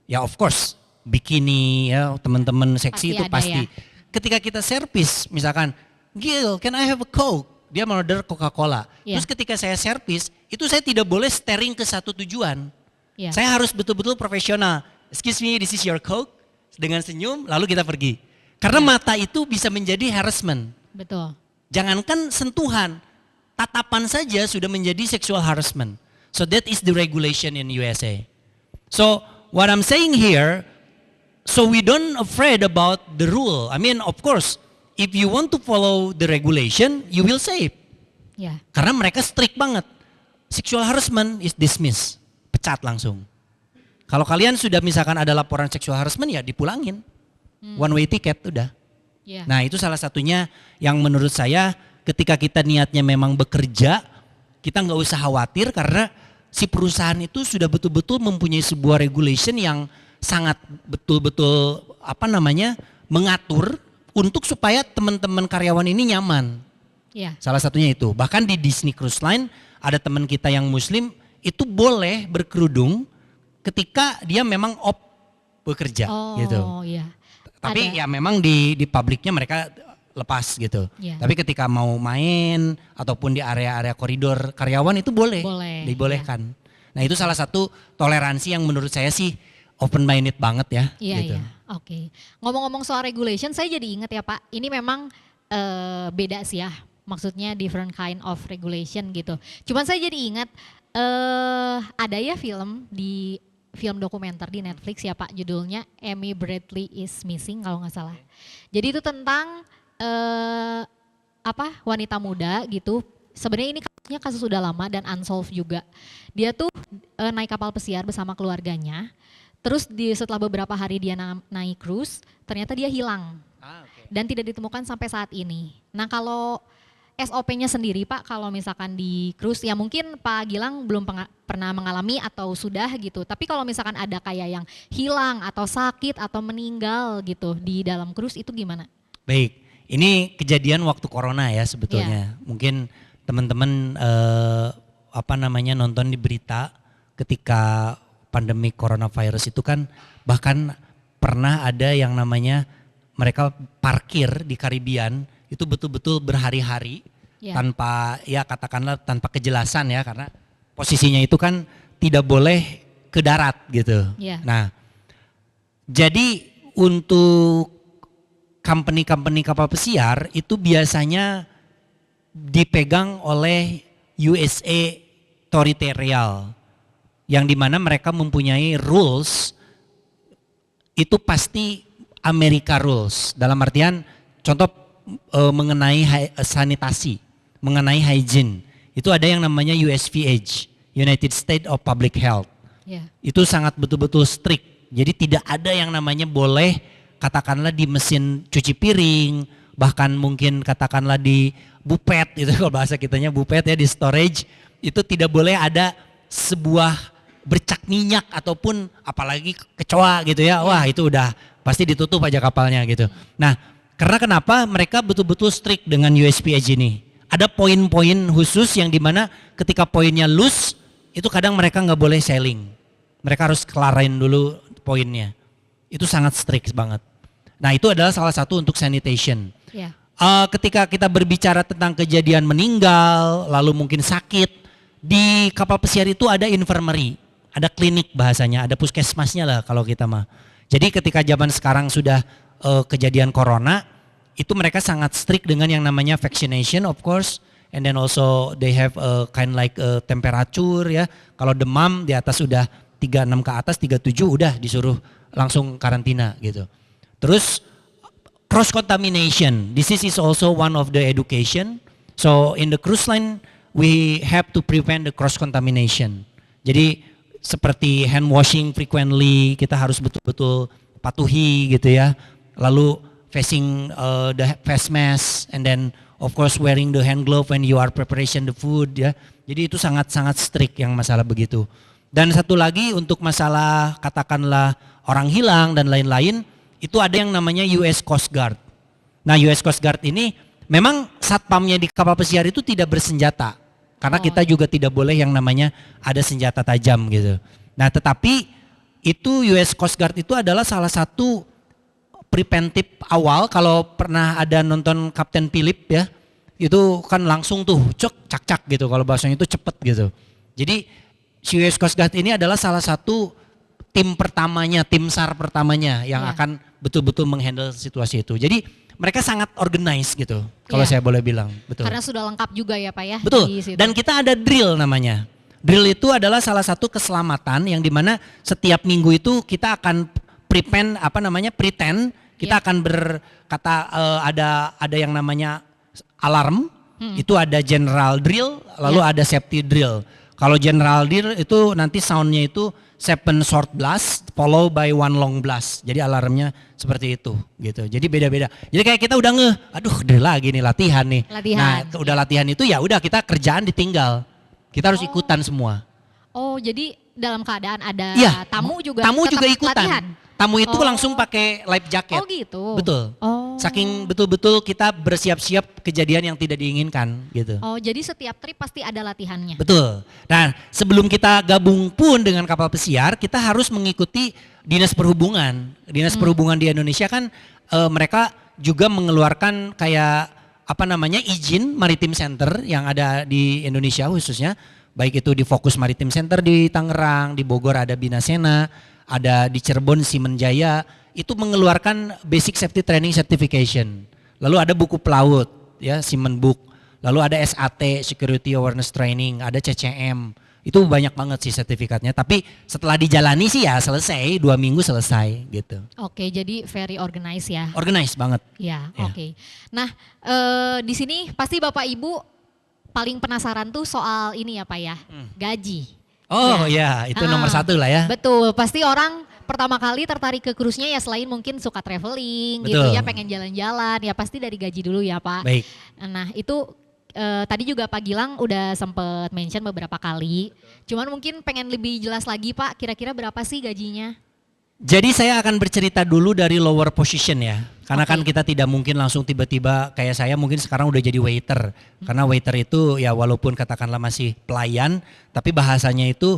S2: Ya of course, bikini ya teman-teman seksi
S1: Pasti
S2: itu
S1: ada
S2: pasti.
S1: ya.
S2: Ketika kita servis misalkan, Gil, can I have a Coke? Dia order Coca-Cola.
S1: Ya.
S2: Terus ketika saya servis, itu saya tidak boleh staring ke satu tujuan.
S1: Ya.
S2: Saya harus betul-betul profesional. Excuse me, this is your Coke. Dengan senyum, lalu kita pergi. Karena mata itu bisa menjadi harassment.
S1: Betul.
S2: Jangankan sentuhan, tatapan saja sudah menjadi sexual harassment. So that is the regulation in USA. So what I'm saying here, so we don't afraid about the rule. I mean, of course, if you want to follow the regulation, you will save.
S1: Ya.
S2: Karena mereka strict banget. Sexual harassment is dismissed. Pecat langsung. Kalau kalian sudah misalkan ada laporan sexual harassment ya dipulangin. One way ticket udah.
S1: Ya.
S2: Nah itu salah satunya yang menurut saya ketika kita niatnya memang bekerja, kita nggak usah khawatir karena si perusahaan itu sudah betul-betul mempunyai sebuah regulation yang sangat betul-betul mengatur untuk supaya teman-teman karyawan ini nyaman.
S1: Ya.
S2: Salah satunya itu. Bahkan di Disney Cruise Line ada teman kita yang muslim itu boleh berkerudung ketika dia memang bekerja gitu.
S1: Oh iya.
S2: Tapi
S1: Ada.
S2: ya memang di publiknya mereka lepas gitu.
S1: Ya.
S2: Tapi ketika mau main ataupun di area-area koridor karyawan itu boleh. Dibolehkan. Nah itu salah satu toleransi yang menurut saya sih open minded banget ya.
S1: Iya,
S2: gitu.
S1: iya. Oke. Ngomong-ngomong soal regulation, saya jadi ingat ya Pak, ini memang beda sih ya. Maksudnya different kind of regulation gitu. Cuman saya jadi ingat ada ya film dokumenter di Netflix ya Pak, judulnya Amy Bradley is Missing kalau nggak salah. Jadi itu tentang wanita muda gitu. Sebenarnya ini kasus sudah lama dan unsolved juga. Dia tuh naik kapal pesiar bersama keluarganya. Terus setelah beberapa hari dia naik cruise, ternyata dia hilang dan tidak ditemukan sampai saat ini. Nah kalau SOP-nya sendiri Pak, kalau misalkan di cruise, ya mungkin Pak Gilang belum pernah mengalami atau sudah gitu. Tapi kalau misalkan ada kayak yang hilang atau sakit atau meninggal gitu di dalam cruise itu gimana?
S2: Baik, ini kejadian waktu corona ya sebetulnya. Mungkin teman-teman nonton di berita ketika pandemi coronavirus itu kan bahkan pernah ada yang namanya mereka parkir di Karibian itu betul-betul berhari-hari tanpa tanpa kejelasan ya karena posisinya itu kan tidak boleh ke darat gitu. Nah, jadi untuk company-company kapal pesiar itu biasanya dipegang oleh USA Territorial yang dimana mereka mempunyai rules itu pasti Amerika rules dalam artian contoh mengenai sanitasi, mengenai hygiene itu ada yang namanya USPH, United States of Public Health. Itu sangat betul-betul strict. Jadi tidak ada yang namanya boleh katakanlah di mesin cuci piring, bahkan mungkin katakanlah di bupet itu kalau bahasa kitanya bupet ya di storage itu tidak boleh ada sebuah bercak minyak ataupun apalagi kecoa gitu ya. Wah itu udah pasti ditutup aja kapalnya gitu. Nah karena kenapa mereka betul-betul strict dengan USPH ini. Ada poin-poin khusus yang dimana ketika poinnya loose itu kadang mereka nggak boleh sailing. Mereka harus kelarin dulu poinnya. Itu sangat strict banget. Nah itu adalah salah satu untuk sanitation. Ketika kita berbicara tentang kejadian meninggal, lalu mungkin sakit, di kapal pesiar itu ada infirmary, ada klinik bahasanya, ada puskesmasnya lah kalau kita mah. Jadi ketika zaman sekarang sudah kejadian corona, itu mereka sangat strict dengan yang namanya vaccination of course, and then also they have kind like temperature ya. Kalau demam di atas udah 36 ke atas, 37 udah disuruh langsung karantina gitu. Terus cross contamination, this is also one of the education. So in the cruise line we have to prevent the cross contamination. Jadi seperti hand washing frequently, kita harus betul-betul patuhi gitu ya. Lalu facing the face mask, and then of course wearing the hand glove when you are preparation the food ya. Jadi itu sangat-sangat strict yang masalah begitu. Dan satu lagi untuk masalah katakanlah orang hilang dan lain-lain, itu ada yang namanya US Coast Guard. Nah US Coast Guard ini memang satpamnya di kapal pesiar itu tidak bersenjata. Karena kita juga tidak boleh yang namanya ada senjata tajam gitu. Nah tetapi itu US Coast Guard itu adalah salah satu preventif awal. Kalau pernah ada nonton Kapten Philip ya, itu kan langsung tuh cak gitu, kalau bahasanya itu cepet gitu. Jadi US Coast Guard ini adalah salah satu tim pertamanya, tim SAR pertamanya yang akan betul-betul menghandle situasi itu. Jadi mereka sangat organized gitu, kalau saya boleh bilang. Betul.
S1: Karena sudah lengkap juga ya Pak ya.
S2: Betul,
S1: di situ.
S2: dan kita ada drill namanya. Drill itu adalah salah satu keselamatan yang dimana setiap minggu itu kita akan pretend, kita akan berkata ada yang namanya alarm, itu ada general drill, lalu ada safety drill. Kalau general drill itu nanti soundnya itu 7 short blast follow by 1 long blast. Jadi alarmnya seperti itu gitu. Jadi beda-beda. Jadi kayak kita udah aduh drill lagi nih latihan nih. Nah, udah latihan itu ya udah kita kerjaan ditinggal. Kita harus ikutan semua.
S1: Oh, jadi dalam keadaan ada tamu juga
S2: ikutan.
S1: latihan.
S2: Tamu itu langsung pakai life jacket.
S1: Oh gitu.
S2: Betul.
S1: Oh.
S2: Saking betul-betul kita bersiap-siap kejadian yang tidak diinginkan gitu.
S1: Oh, jadi setiap trip pasti ada latihannya.
S2: Betul. Nah, sebelum kita gabung pun dengan kapal pesiar, kita harus mengikuti Dinas Perhubungan. Dinas Perhubungan di Indonesia kan mereka juga mengeluarkan kayak izin Maritim Center yang ada di Indonesia khususnya. Baik itu di Fokus Maritim Center di Tangerang, di Bogor ada Binasena, ada di Cirebon Simenjaya, itu mengeluarkan Basic Safety Training Certification. Lalu ada buku pelaut ya, Seaman Book. Lalu ada SAT Security Awareness Training, ada CCM. Itu banyak banget sih sertifikatnya, tapi setelah dijalani sih ya selesai, 2 minggu selesai gitu.
S1: Oke, jadi very organized ya.
S2: Organized banget.
S1: Ya, oke. Nah, di sini pasti Bapak Ibu paling penasaran tuh soal ini ya Pak ya, gaji.
S2: Oh ya, itu nomor 1 lah ya.
S1: Betul, pasti orang pertama kali tertarik ke cruise-nya ya selain mungkin suka traveling gitu ya, pengen jalan-jalan, ya pasti dari gaji dulu ya Pak.
S2: Baik.
S1: Nah itu tadi juga Pak Gilang udah sempet mention beberapa kali, cuman mungkin pengen lebih jelas lagi Pak, kira-kira berapa sih gajinya?
S2: Jadi saya akan bercerita dulu dari lower position ya, karena kan kita tidak mungkin langsung tiba-tiba kayak saya mungkin sekarang udah jadi waiter. Karena waiter itu ya walaupun katakanlah masih pelayan, tapi bahasanya itu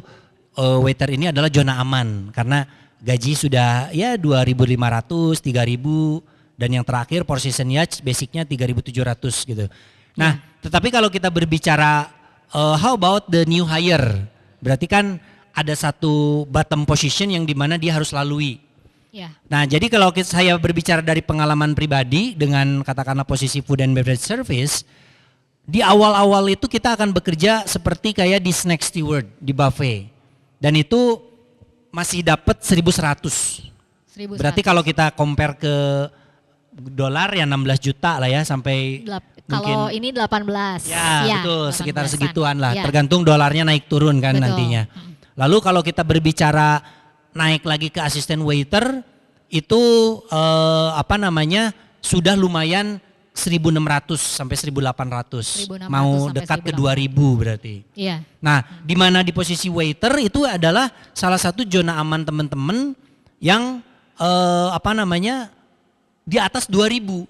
S2: waiter ini adalah zona aman. Karena gaji sudah ya 2.500, 3.000 dan yang terakhir position yacht basicnya 3.700 gitu. Nah tetapi kalau kita berbicara how about the new hire, berarti kan ada satu bottom position yang dimana dia harus lalui. Ya. Nah jadi kalau saya berbicara dari pengalaman pribadi dengan katakanlah posisi food and beverage service, di awal-awal itu kita akan bekerja seperti kayak di snack steward, di buffet. Dan itu masih dapat 1.100. Berarti kalau kita compare ke dolar ya 16 juta lah ya sampai
S1: kalau ini 18.
S2: Ya betul, sekitar segituan lah. Tergantung dolarnya naik turun kan nantinya. Lalu kalau kita berbicara naik lagi ke asisten waiter itu sudah lumayan 1.600 sampai 1.800. Mau dekat ke 2.000 berarti. Iya. Nah, di mana di posisi waiter itu adalah salah satu zona aman teman-teman yang di atas 2.000.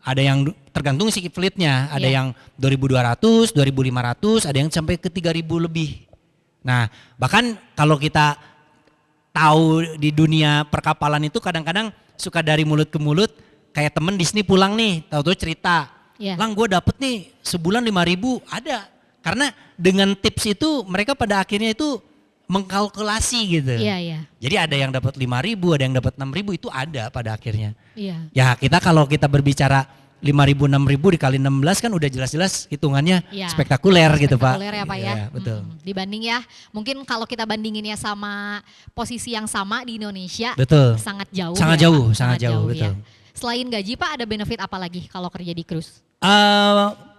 S2: Ada yang tergantung si fleetnya, ada yang 2.200, 2.500, ada yang sampai ke 3.000 lebih. Nah, bahkan kalau kita tahu di dunia perkapalan itu kadang-kadang suka dari mulut ke mulut, kayak temen di sini pulang nih, tahu-tahu cerita,
S1: Iya.
S2: Lang gue dapet nih sebulan 5.000, ada. Karena dengan tips itu mereka pada akhirnya itu mengkalkulasi gitu.
S1: Iya.
S2: Jadi ada yang dapat 5.000, ada yang dapat 6.000, itu ada pada akhirnya.
S1: Iya.
S2: Ya kita kalau kita berbicara 5.000, 6.000 dikali 16 kan udah jelas-jelas hitungannya
S1: Iya.
S2: spektakuler gitu Pak.
S1: Spektakuler ya Pak ya.
S2: Iya, betul.
S1: Dibanding ya, mungkin kalau kita bandinginnya sama posisi yang sama di Indonesia,
S2: Betul.
S1: sangat jauh.
S2: Sangat
S1: ya,
S2: jauh,
S1: Pak.
S2: sangat jauh, betul.
S1: Ya. Selain gaji Pak, ada benefit apa lagi kalau kerja di cruise?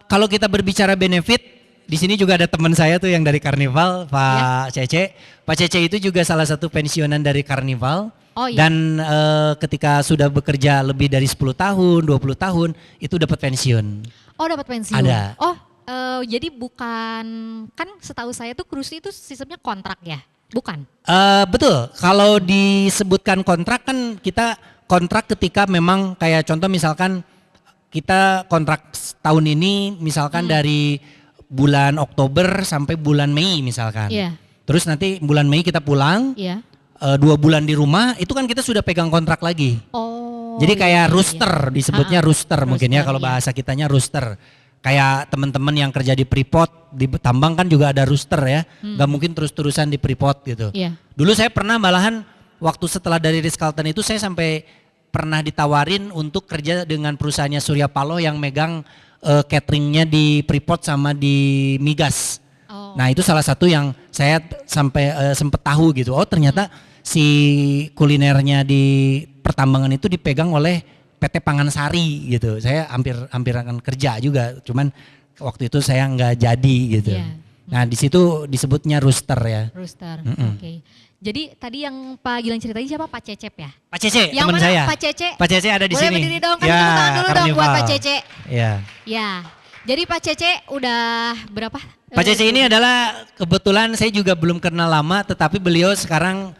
S2: Kalau kita berbicara benefit, di sini juga ada teman saya tuh yang dari Karnival, Pak Cece. Pak Cece itu juga salah satu pensiunan dari Karnival.
S1: Oh iya.
S2: Dan ketika sudah bekerja lebih dari 10 tahun, 20 tahun, itu dapat pensiun.
S1: Oh dapat pensiun.
S2: Ada.
S1: Oh jadi bukan, kan setahu saya tuh cruise itu sistemnya kontrak ya? Bukan?
S2: Betul, kalau disebutkan kontrak kan kita kontrak ketika memang kayak contoh misalkan kita kontrak tahun ini misalkan dari bulan Oktober sampai bulan Mei misalkan.
S1: Iya.
S2: Terus nanti bulan Mei kita pulang,
S1: Iya.
S2: 2 bulan di rumah, itu kan kita sudah pegang kontrak lagi.
S1: Oh.
S2: Jadi kayak
S1: iya.
S2: rooster, disebutnya rooster mungkin ya
S1: Rooster,
S2: kalau
S1: iya.
S2: bahasa kitanya rooster. Kayak teman-teman yang kerja di Freeport, di tambang kan juga ada rooster ya. Gak mungkin terus-terusan di Freeport gitu.
S1: Iya.
S2: Dulu saya pernah malahan waktu setelah dari Ritz-Carlton itu saya sampai pernah ditawarin untuk kerja dengan perusahaannya Surya Paloh yang megang cateringnya di Freeport sama di Migas.
S1: Oh.
S2: Nah itu salah satu yang saya sampai sempet tahu gitu. Oh ternyata si kulinernya di pertambangan itu dipegang oleh PT Pangansari gitu. Saya hampir akan kerja juga, cuman waktu itu saya nggak jadi gitu.
S1: Iya.
S2: Nah di situ disebutnya rooster ya.
S1: Rooster. Oke. Jadi tadi yang Pak Gilang ceritain siapa? Pak Cecep ya?
S2: Pak Cece,
S1: Yang
S2: teman
S1: mana
S2: saya.
S1: Pak Cece?
S2: Pak Cece ada di
S1: Boleh
S2: sini.
S1: berdiri dong, kan
S2: Ya,
S1: tepuk tangan dulu dong buat
S2: Karnival.
S1: Pak Cece.
S2: Ya.
S1: Ya. Jadi Pak Cece udah berapa?
S2: Pak Cece ini adalah kebetulan saya juga belum kenal lama, tetapi beliau sekarang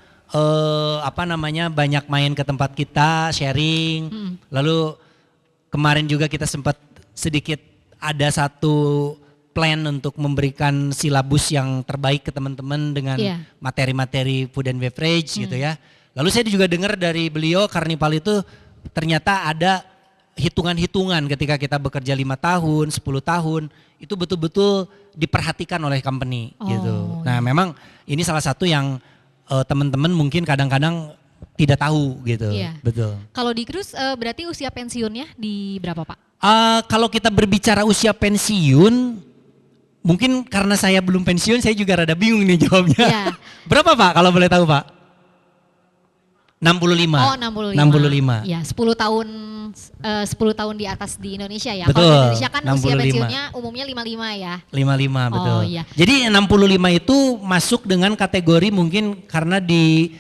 S2: banyak main ke tempat kita, sharing. Lalu kemarin juga kita sempat sedikit ada satu plan untuk memberikan silabus yang terbaik ke teman-teman dengan
S1: Iya.
S2: materi-materi food and beverage gitu ya. Lalu saya juga dengar dari beliau Karnival itu ternyata ada hitungan-hitungan ketika kita bekerja 5 tahun, 10 tahun, itu betul-betul diperhatikan oleh company gitu. Nah memang ini salah satu yang teman-teman mungkin kadang-kadang tidak tahu gitu.
S1: Iya.
S2: Betul.
S1: Kalau di cruise berarti usia pensiunnya di berapa Pak?
S2: Kalau kita berbicara usia pensiun, mungkin karena saya belum pensiun saya juga rada bingung nih jawabnya.
S1: Iya.
S2: Berapa Pak kalau boleh tahu Pak? 65.
S1: Oh 65.
S2: 65.
S1: Ya 10 tahun di atas di Indonesia ya.
S2: Betul,
S1: Kalau di Indonesia kan usia
S2: 65.
S1: pensiunnya umumnya 55 ya.
S2: 55 betul.
S1: Oh, iya.
S2: Jadi 65 itu masuk dengan kategori mungkin karena di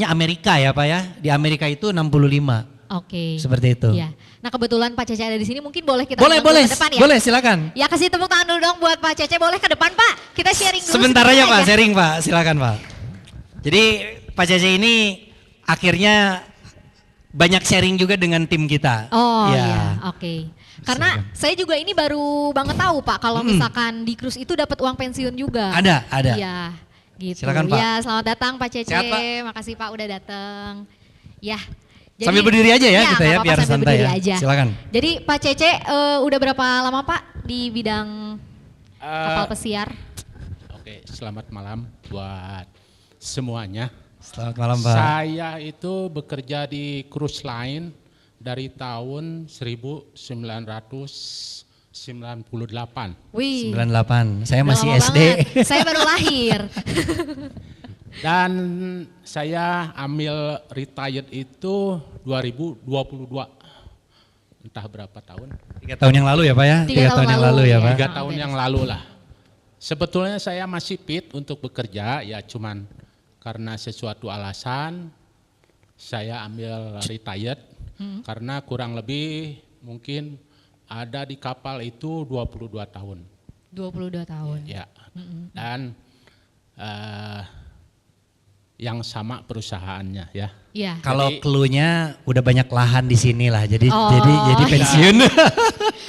S2: Amerika ya Pak ya. Di Amerika itu 65.
S1: Oke.
S2: Seperti itu.
S1: Iya. Nah kebetulan Pak Cece ada di sini, mungkin boleh kita
S2: Boleh,
S1: undang
S2: boleh,
S1: ke depan ya.
S2: boleh silakan.
S1: Ya kasih tepuk tangan dulu dong buat Pak Cece, boleh ke depan Pak. Kita sharing dulu.
S2: Sebentar aja Pak,
S1: aja.
S2: sharing Pak, silakan Pak. Jadi Pak Cece ini akhirnya banyak sharing juga dengan tim kita.
S1: Oh
S2: Ya.
S1: iya, oke. Karena saya juga ini baru banget tahu Pak, kalau misalkan di cruise itu dapat uang pensiun juga.
S2: Ada.
S1: Iya, gitu.
S2: Silakan, Pak.
S1: Ya, selamat datang Pak Cece.
S2: Sehat, Pak.
S1: Makasih Pak udah datang. Ya.
S2: Sambil berdiri aja ya kita
S1: nggak
S2: ya,
S1: apa-apa,
S2: biar
S1: sambil
S2: santai
S1: berdiri
S2: ya.
S1: aja.
S2: Silakan.
S1: Jadi Pak Cece udah berapa lama Pak di bidang kapal pesiar?
S3: Oke, selamat malam buat semuanya.
S2: Selamat malam Pak.
S3: Saya itu bekerja di cruise line dari tahun 1998.
S1: Wih.
S2: 98, saya
S1: udah
S2: masih
S1: lama
S2: SD.
S1: banget. Saya baru lahir.
S3: Dan saya ambil retired itu 2022. Entah berapa tahun?
S2: 3 tahun yang lalu ya Pak ya?
S1: 3
S2: tahun yang lalu ya Pak?
S3: 3 tahun yang lalu lah. Sebetulnya saya masih fit untuk bekerja, ya cuman karena sesuatu alasan saya ambil retired karena kurang lebih mungkin ada di kapal itu 22 tahun.
S1: 22 tahun.
S3: Ya. Dan yang sama perusahaannya ya.
S1: Iya.
S2: Kalau
S3: Jadi-
S2: cluenya udah banyak lahan di sini lah, jadi
S1: Oh,
S2: jadi
S1: iya.
S2: pensiun.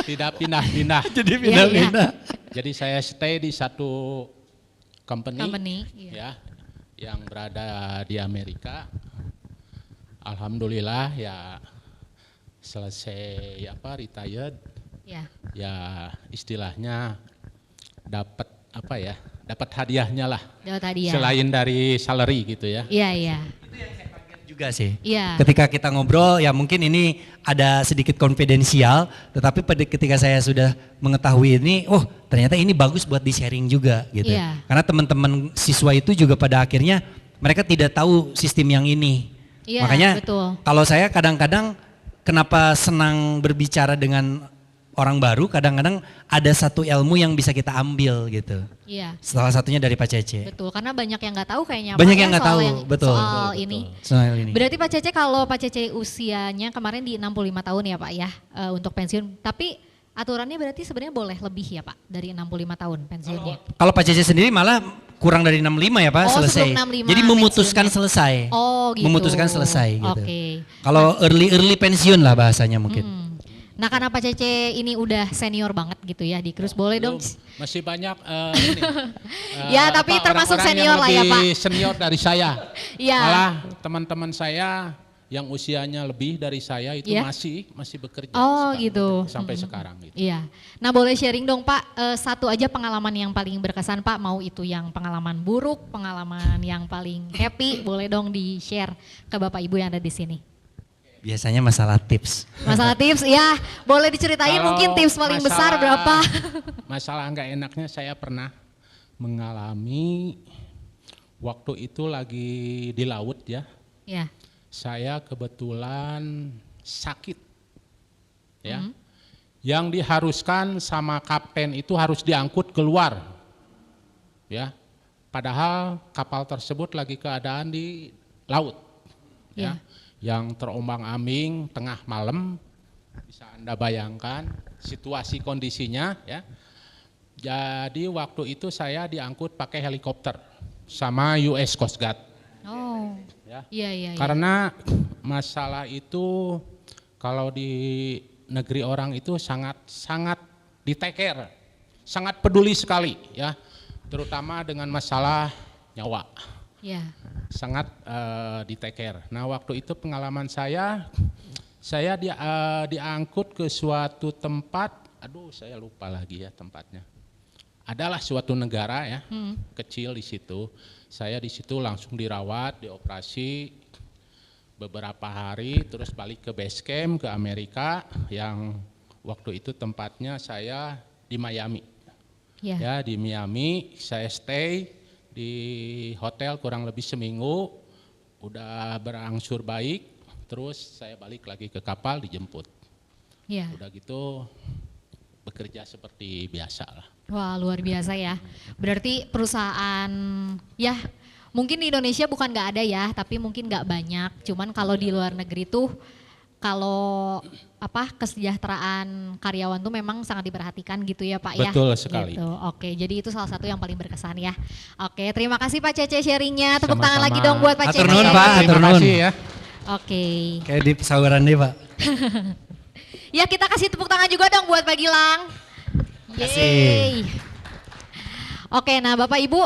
S3: Tidak pindah-pindah.
S2: Jadi
S1: Iya,
S2: pindah-pindah.
S3: Jadi saya stay di satu company,
S1: Iya.
S3: ya yang berada di Amerika. Alhamdulillah ya selesai retired,
S1: Ya.
S3: ya istilahnya dapat dapat hadiahnya lah.
S1: Dapat hadiah.
S3: Selain dari salary gitu ya.
S1: Iya, iya.
S2: Juga sih.
S1: Iya.
S2: Ketika kita ngobrol ya mungkin ini ada sedikit konfidensial, tetapi ketika saya sudah mengetahui ini, oh ternyata ini bagus buat di-sharing juga gitu.
S1: Iya.
S2: Karena teman-teman siswa itu juga pada akhirnya mereka tidak tahu sistem yang ini.
S1: Iya,
S2: Makanya
S1: betul.
S2: kalau saya kadang-kadang kenapa senang berbicara dengan orang baru, kadang-kadang ada satu ilmu yang bisa kita ambil gitu.
S1: Iya.
S2: Salah satunya dari Pak Cece.
S1: Betul, karena banyak yang nggak tahu kayaknya.
S2: Banyak
S1: Pak,
S2: yang nggak tahu, betul.
S1: Soal
S3: Betul,
S1: ini.
S2: Soal ini.
S1: Berarti Pak Cece, kalau Pak Cece usianya kemarin di 65 tahun ya Pak ya, untuk pensiun. Tapi aturannya berarti sebenarnya boleh lebih ya Pak dari 65 tahun pensiunnya.
S2: Kalau Pak Cece sendiri malah kurang dari 65 ya Pak,
S1: Oh,
S2: selesai.
S1: sebelum 65
S2: Jadi memutuskan
S1: pensiunnya.
S2: selesai.
S1: Oh gitu.
S2: Memutuskan selesai gitu.
S1: Oke.
S2: Kalau early pensiun lah bahasanya mungkin.
S1: Nah karena Pak Cece ini udah senior banget gitu ya di Cruise, boleh dong.
S3: Masih banyak
S1: Ya, tapi termasuk
S3: orang-orang
S1: senior
S3: yang
S1: lah ya,
S3: lebih
S1: Pak.
S3: senior dari saya.
S1: Iya.
S3: Malah teman-teman saya yang usianya lebih dari saya itu
S1: Iya.
S3: masih bekerja.
S1: Oh
S3: sekarang,
S1: gitu.
S3: Sampai sekarang gitu.
S1: Iya. Nah boleh sharing dong Pak, satu aja pengalaman yang paling berkesan Pak, mau itu yang pengalaman buruk, pengalaman yang paling happy, boleh dong di-share ke Bapak Ibu yang ada di sini.
S2: Biasanya masalah tips.
S1: Masalah tips, ya boleh diceritain
S3: Kalau
S1: mungkin tips paling besar berapa?
S3: Masalah nggak enaknya saya pernah mengalami waktu itu lagi di laut ya.
S1: Ya,
S3: Saya kebetulan sakit ya. Yang diharuskan sama kapten itu harus diangkut keluar. Ya. Padahal kapal tersebut lagi keadaan di laut. Ya. Yang terombang-ambing tengah malam, bisa Anda bayangkan situasi kondisinya ya. Jadi waktu itu saya diangkut pakai helikopter sama US Coast Guard.
S1: oh,
S3: Ya.
S1: iya.
S3: Karena masalah itu kalau di negeri orang itu sangat di take care, sangat peduli sekali ya, terutama dengan masalah nyawa.
S1: Ya,
S3: Sangat di take care. Nah waktu itu pengalaman saya diangkut ke suatu tempat, aduh saya lupa lagi ya tempatnya. Adalah suatu negara ya, kecil di situ. Saya di situ langsung dirawat, dioperasi beberapa hari, terus balik ke base camp ke Amerika, yang waktu itu tempatnya saya di Miami.
S1: ya,
S3: Ya di Miami saya stay di hotel kurang lebih seminggu, udah berangsur baik, terus saya balik lagi ke kapal dijemput.
S1: ya.
S3: Udah gitu bekerja seperti biasa lah.
S1: Wah luar biasa ya. Berarti perusahaan ya mungkin di Indonesia bukan nggak ada ya, tapi mungkin nggak banyak. Cuman kalau di luar negeri tuh kalau kesejahteraan karyawan tuh memang sangat diperhatikan gitu ya Pak ya.
S3: Betul sekali.
S1: Gitu. Oke, jadi itu salah satu yang paling berkesan ya. Oke, terima kasih Pak Cece sharingnya. Tepuk tangan
S3: Sama-sama.
S1: lagi dong buat Pak Cece.
S2: Hatur nuhun, Pak.
S3: Terima
S2: Hatur nuhun.
S3: kasih ya.
S1: Oke.
S2: Kayak di pesauran deh Pak.
S1: Ya kita kasih tepuk tangan juga dong buat Pak Gilang. Yeay. Oke, nah Bapak Ibu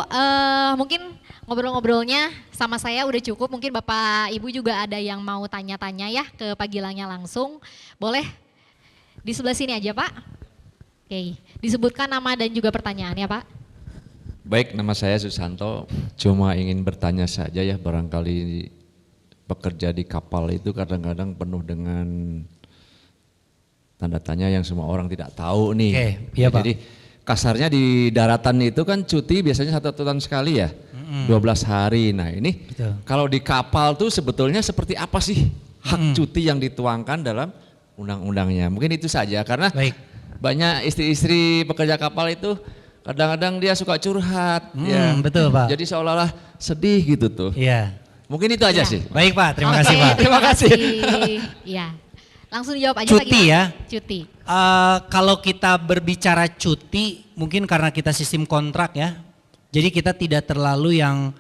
S1: mungkin ngobrol-ngobrolnya sama saya udah cukup. Mungkin Bapak Ibu juga ada yang mau tanya-tanya ya ke Pak Gilangnya langsung. Boleh di sebelah sini aja Pak. Oke, disebutkan nama dan juga pertanyaannya Pak.
S4: Baik, nama saya Susanto. Cuma ingin bertanya saja ya, barangkali bekerja di kapal itu kadang-kadang penuh dengan tanda tanya yang semua orang tidak tahu nih.
S2: Oke, iya, Pak.
S4: Jadi kasarnya di daratan itu kan cuti biasanya 1 tahun sekali ya, 12 hari. Nah ini
S2: Betul.
S4: kalau di kapal tuh sebetulnya seperti apa sih hak cuti yang dituangkan dalam undang-undangnya? Mungkin itu saja, karena
S2: Baik.
S4: banyak istri-istri pekerja kapal itu kadang-kadang dia suka curhat. Ya.
S2: Betul Pak.
S4: Jadi seolah-olah sedih gitu tuh.
S2: Iya.
S4: Mungkin itu aja
S1: Ya.
S4: sih.
S2: Baik Pak, terima
S1: Oke,
S2: kasih Pak.
S1: Terima kasih. Iya. Langsung dijawab aja Pak
S2: Cuti
S1: Gilang.
S2: ya.
S1: Cuti.
S2: Kalau kita berbicara cuti, mungkin karena kita sistem kontrak ya, jadi kita tidak terlalu yang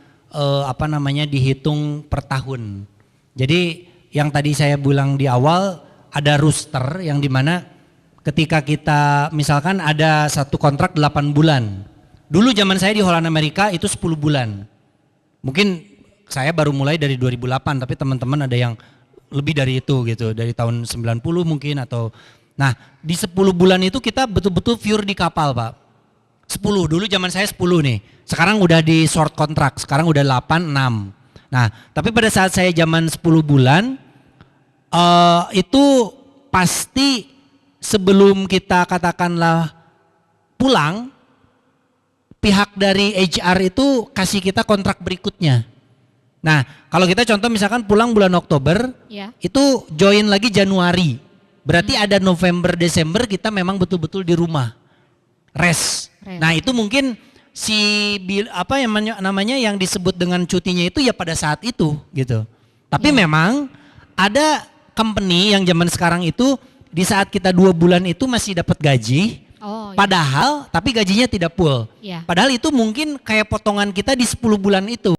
S2: dihitung per tahun. Jadi yang tadi saya bilang di awal, ada rooster yang dimana ketika kita misalkan ada satu kontrak 8 bulan. Dulu zaman saya di Holland Amerika itu 10 bulan. Mungkin saya baru mulai dari 2008, tapi teman-teman ada yang lebih dari itu gitu, dari tahun 90 mungkin atau. Nah di 10 bulan itu kita betul-betul pure di kapal Pak. 10, dulu zaman saya 10 nih, sekarang udah di short contract, sekarang udah 8, 6. Nah tapi pada saat saya zaman 10 bulan, itu pasti sebelum kita katakanlah pulang, pihak dari HR itu kasih kita kontrak berikutnya. Nah, kalau kita contoh misalkan pulang bulan Oktober, itu join lagi Januari. Berarti ada November, Desember kita memang betul-betul di rumah. Rest. Nah, itu mungkin apa namanya yang disebut dengan cutinya itu ya pada saat itu gitu. Tapi memang ada company yang zaman sekarang itu di saat kita 2 bulan itu masih dapat gaji. Padahal tapi gajinya tidak full. Padahal itu mungkin kayak potongan kita di 10 bulan itu.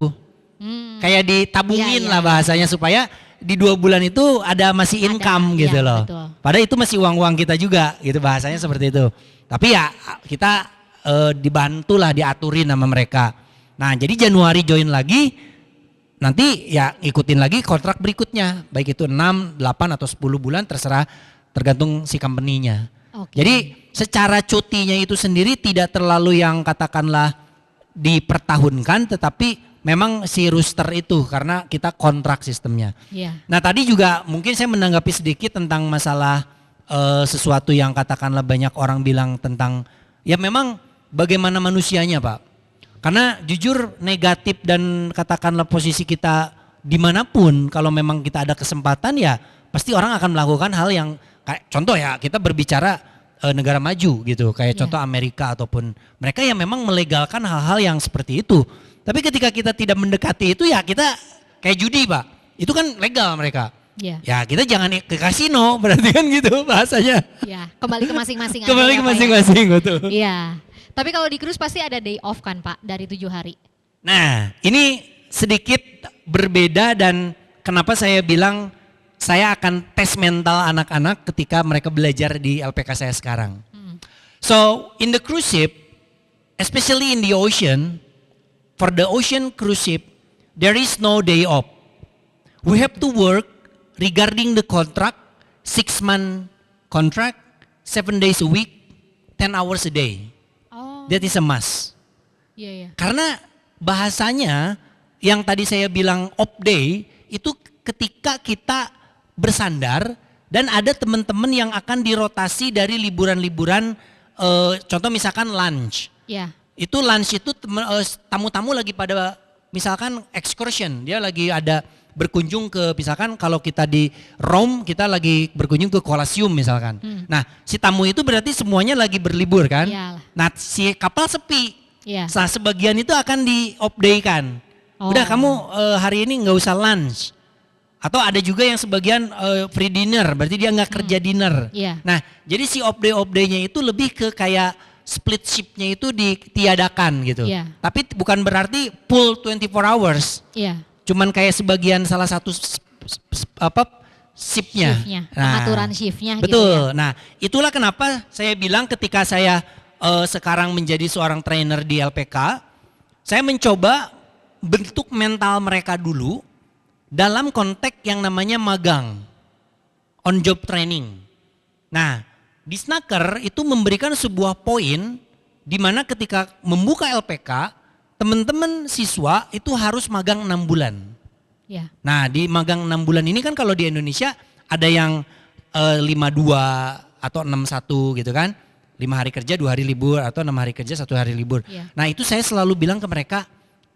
S2: Kayak ditabungin lah bahasanya supaya di 2 bulan itu ada masih income gitu loh. Betul. Padahal itu masih uang-uang kita juga gitu bahasanya seperti itu. Tapi ya kita dibantulah diaturin sama mereka. Nah jadi Januari join lagi, nanti ya ikutin lagi kontrak berikutnya. Baik itu 6, 8 atau 10 bulan terserah tergantung si company-nya. Jadi secara cutinya itu sendiri tidak terlalu yang katakanlah dipertahunkan, tetapi memang si rooster itu karena kita kontrak sistemnya. Nah tadi juga mungkin saya menanggapi sedikit tentang masalah sesuatu yang katakanlah banyak orang bilang tentang ya memang bagaimana manusianya Pak. Karena jujur negatif dan katakanlah posisi kita dimanapun kalau memang kita ada kesempatan ya pasti orang akan melakukan hal yang kayak contoh ya kita berbicara negara maju gitu kayak contoh Amerika ataupun mereka yang memang melegalkan hal-hal yang seperti itu. Tapi ketika kita tidak mendekati itu ya kita kayak judi Pak, itu kan legal mereka. Ya kita jangan ke kasino berarti kan gitu bahasanya.
S1: Ya kembali ke masing-masing.
S2: Kembali ke masing-masing betul.
S1: Iya. Tapi kalau di cruise pasti ada day off kan Pak dari 7 hari. Nah
S2: ini sedikit berbeda dan kenapa saya bilang saya akan tes mental anak-anak ketika mereka belajar di LPK saya sekarang. So in the cruise ship, especially in the ocean, for the ocean cruise ship, there is no day off. We have to work regarding the contract, 6-month contract, 7 days a week, 10 hours a day. That is a must. Karena bahasanya yang tadi saya bilang off day itu ketika kita bersandar dan ada teman-teman yang akan dirotasi dari liburan-liburan, contoh misalkan lunch. Itu lunch itu tamu-tamu lagi pada misalkan excursion, dia lagi ada berkunjung ke misalkan kalau kita di Rome kita lagi berkunjung ke Colosseum misalkan. Nah si tamu itu berarti semuanya lagi berlibur kan. Nah si kapal sepi. Nah sebagian itu akan di off day kan. Udah kamu hari ini nggak usah lunch. Atau ada juga yang sebagian free dinner, berarti dia nggak kerja dinner. Nah, jadi si off day-nya itu lebih ke kayak split shift-nya itu ditiadakan gitu. Tapi bukan berarti full 24 hours. Cuman kayak sebagian salah satu shift-nya.
S1: Pengaturan shift-nya.
S2: Betul. Gitu Nah, itulah kenapa saya bilang ketika saya sekarang menjadi seorang trainer di LPK, saya mencoba bentuk mental mereka dulu. Dalam konteks yang namanya magang, on job training. Nah, di Snaker itu memberikan sebuah poin di mana ketika membuka LPK, teman-teman siswa itu harus magang 6 bulan. Nah, di magang 6 bulan ini kan kalau di Indonesia ada yang 52 atau 61 gitu kan. 5 hari kerja, 2 hari libur atau 6 hari kerja, 1 hari libur. Nah, itu saya selalu bilang ke mereka,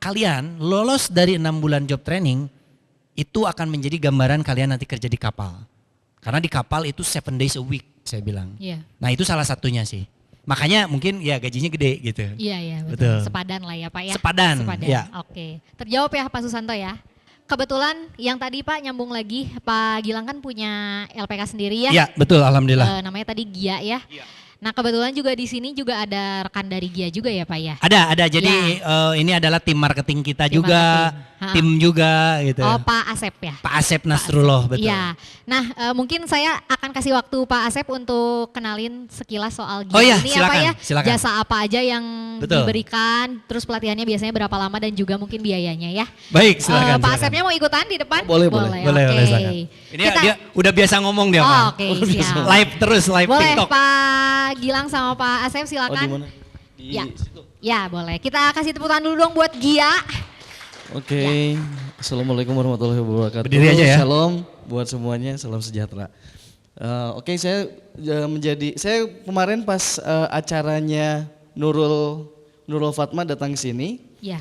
S2: kalian lolos dari 6 bulan job training, itu akan menjadi gambaran kalian nanti kerja di kapal. Karena di kapal itu 7 days a week saya bilang. Nah itu salah satunya sih. Makanya mungkin ya gajinya gede gitu.
S1: Iya betul. Sepadan lah ya Pak ya.
S2: Sepadan. Ya.
S1: Oke. Terjawab ya Pak Susanto ya. Kebetulan yang tadi Pak nyambung lagi, Pak Gilang kan punya LPK sendiri ya.
S2: Iya betul alhamdulillah.
S1: Namanya tadi Gia ya. Nah kebetulan juga di sini juga ada rekan dari Gia juga ya Pak ya.
S2: Ada. Jadi ini adalah tim marketing kita juga. tim juga gitu.
S1: Oh, Pak Asep ya?
S2: Pak Asep Nasrullah, betul.
S1: Iya. Nah, mungkin saya akan kasih waktu Pak Asep untuk kenalin sekilas soal
S2: Oh iya,
S1: ini
S2: silakan,
S1: apa ya?
S2: silakan.
S1: Jasa apa aja yang
S2: Betul.
S1: diberikan, terus pelatihannya biasanya berapa lama dan juga mungkin biayanya ya.
S2: Baik, silakan.
S1: Pak
S2: silakan.
S1: Asepnya mau ikutan di depan?
S5: Boleh.
S2: Boleh,
S1: Oke.
S2: silakan. Ini dia udah biasa ngomong dia,
S1: Oh,
S2: Pak.
S1: oke, siap.
S2: Live terus, live
S1: Boleh
S2: TikTok.
S1: Pak Gilang sama Pak Asep
S5: Oh, di
S1: silakan.
S5: mana? Di
S1: Ya.
S5: situ.
S1: Ya, boleh. Kita kasih tepuk tangan dulu dong buat Gia.
S5: Oke. Assalamualaikum warahmatullahi wabarakatuh.
S2: Berdiri aja ya.
S5: Shalom buat semuanya, salam sejahtera. Oke, saya kemarin pas acaranya Nurul Fatma datang ke sini.
S1: Ya.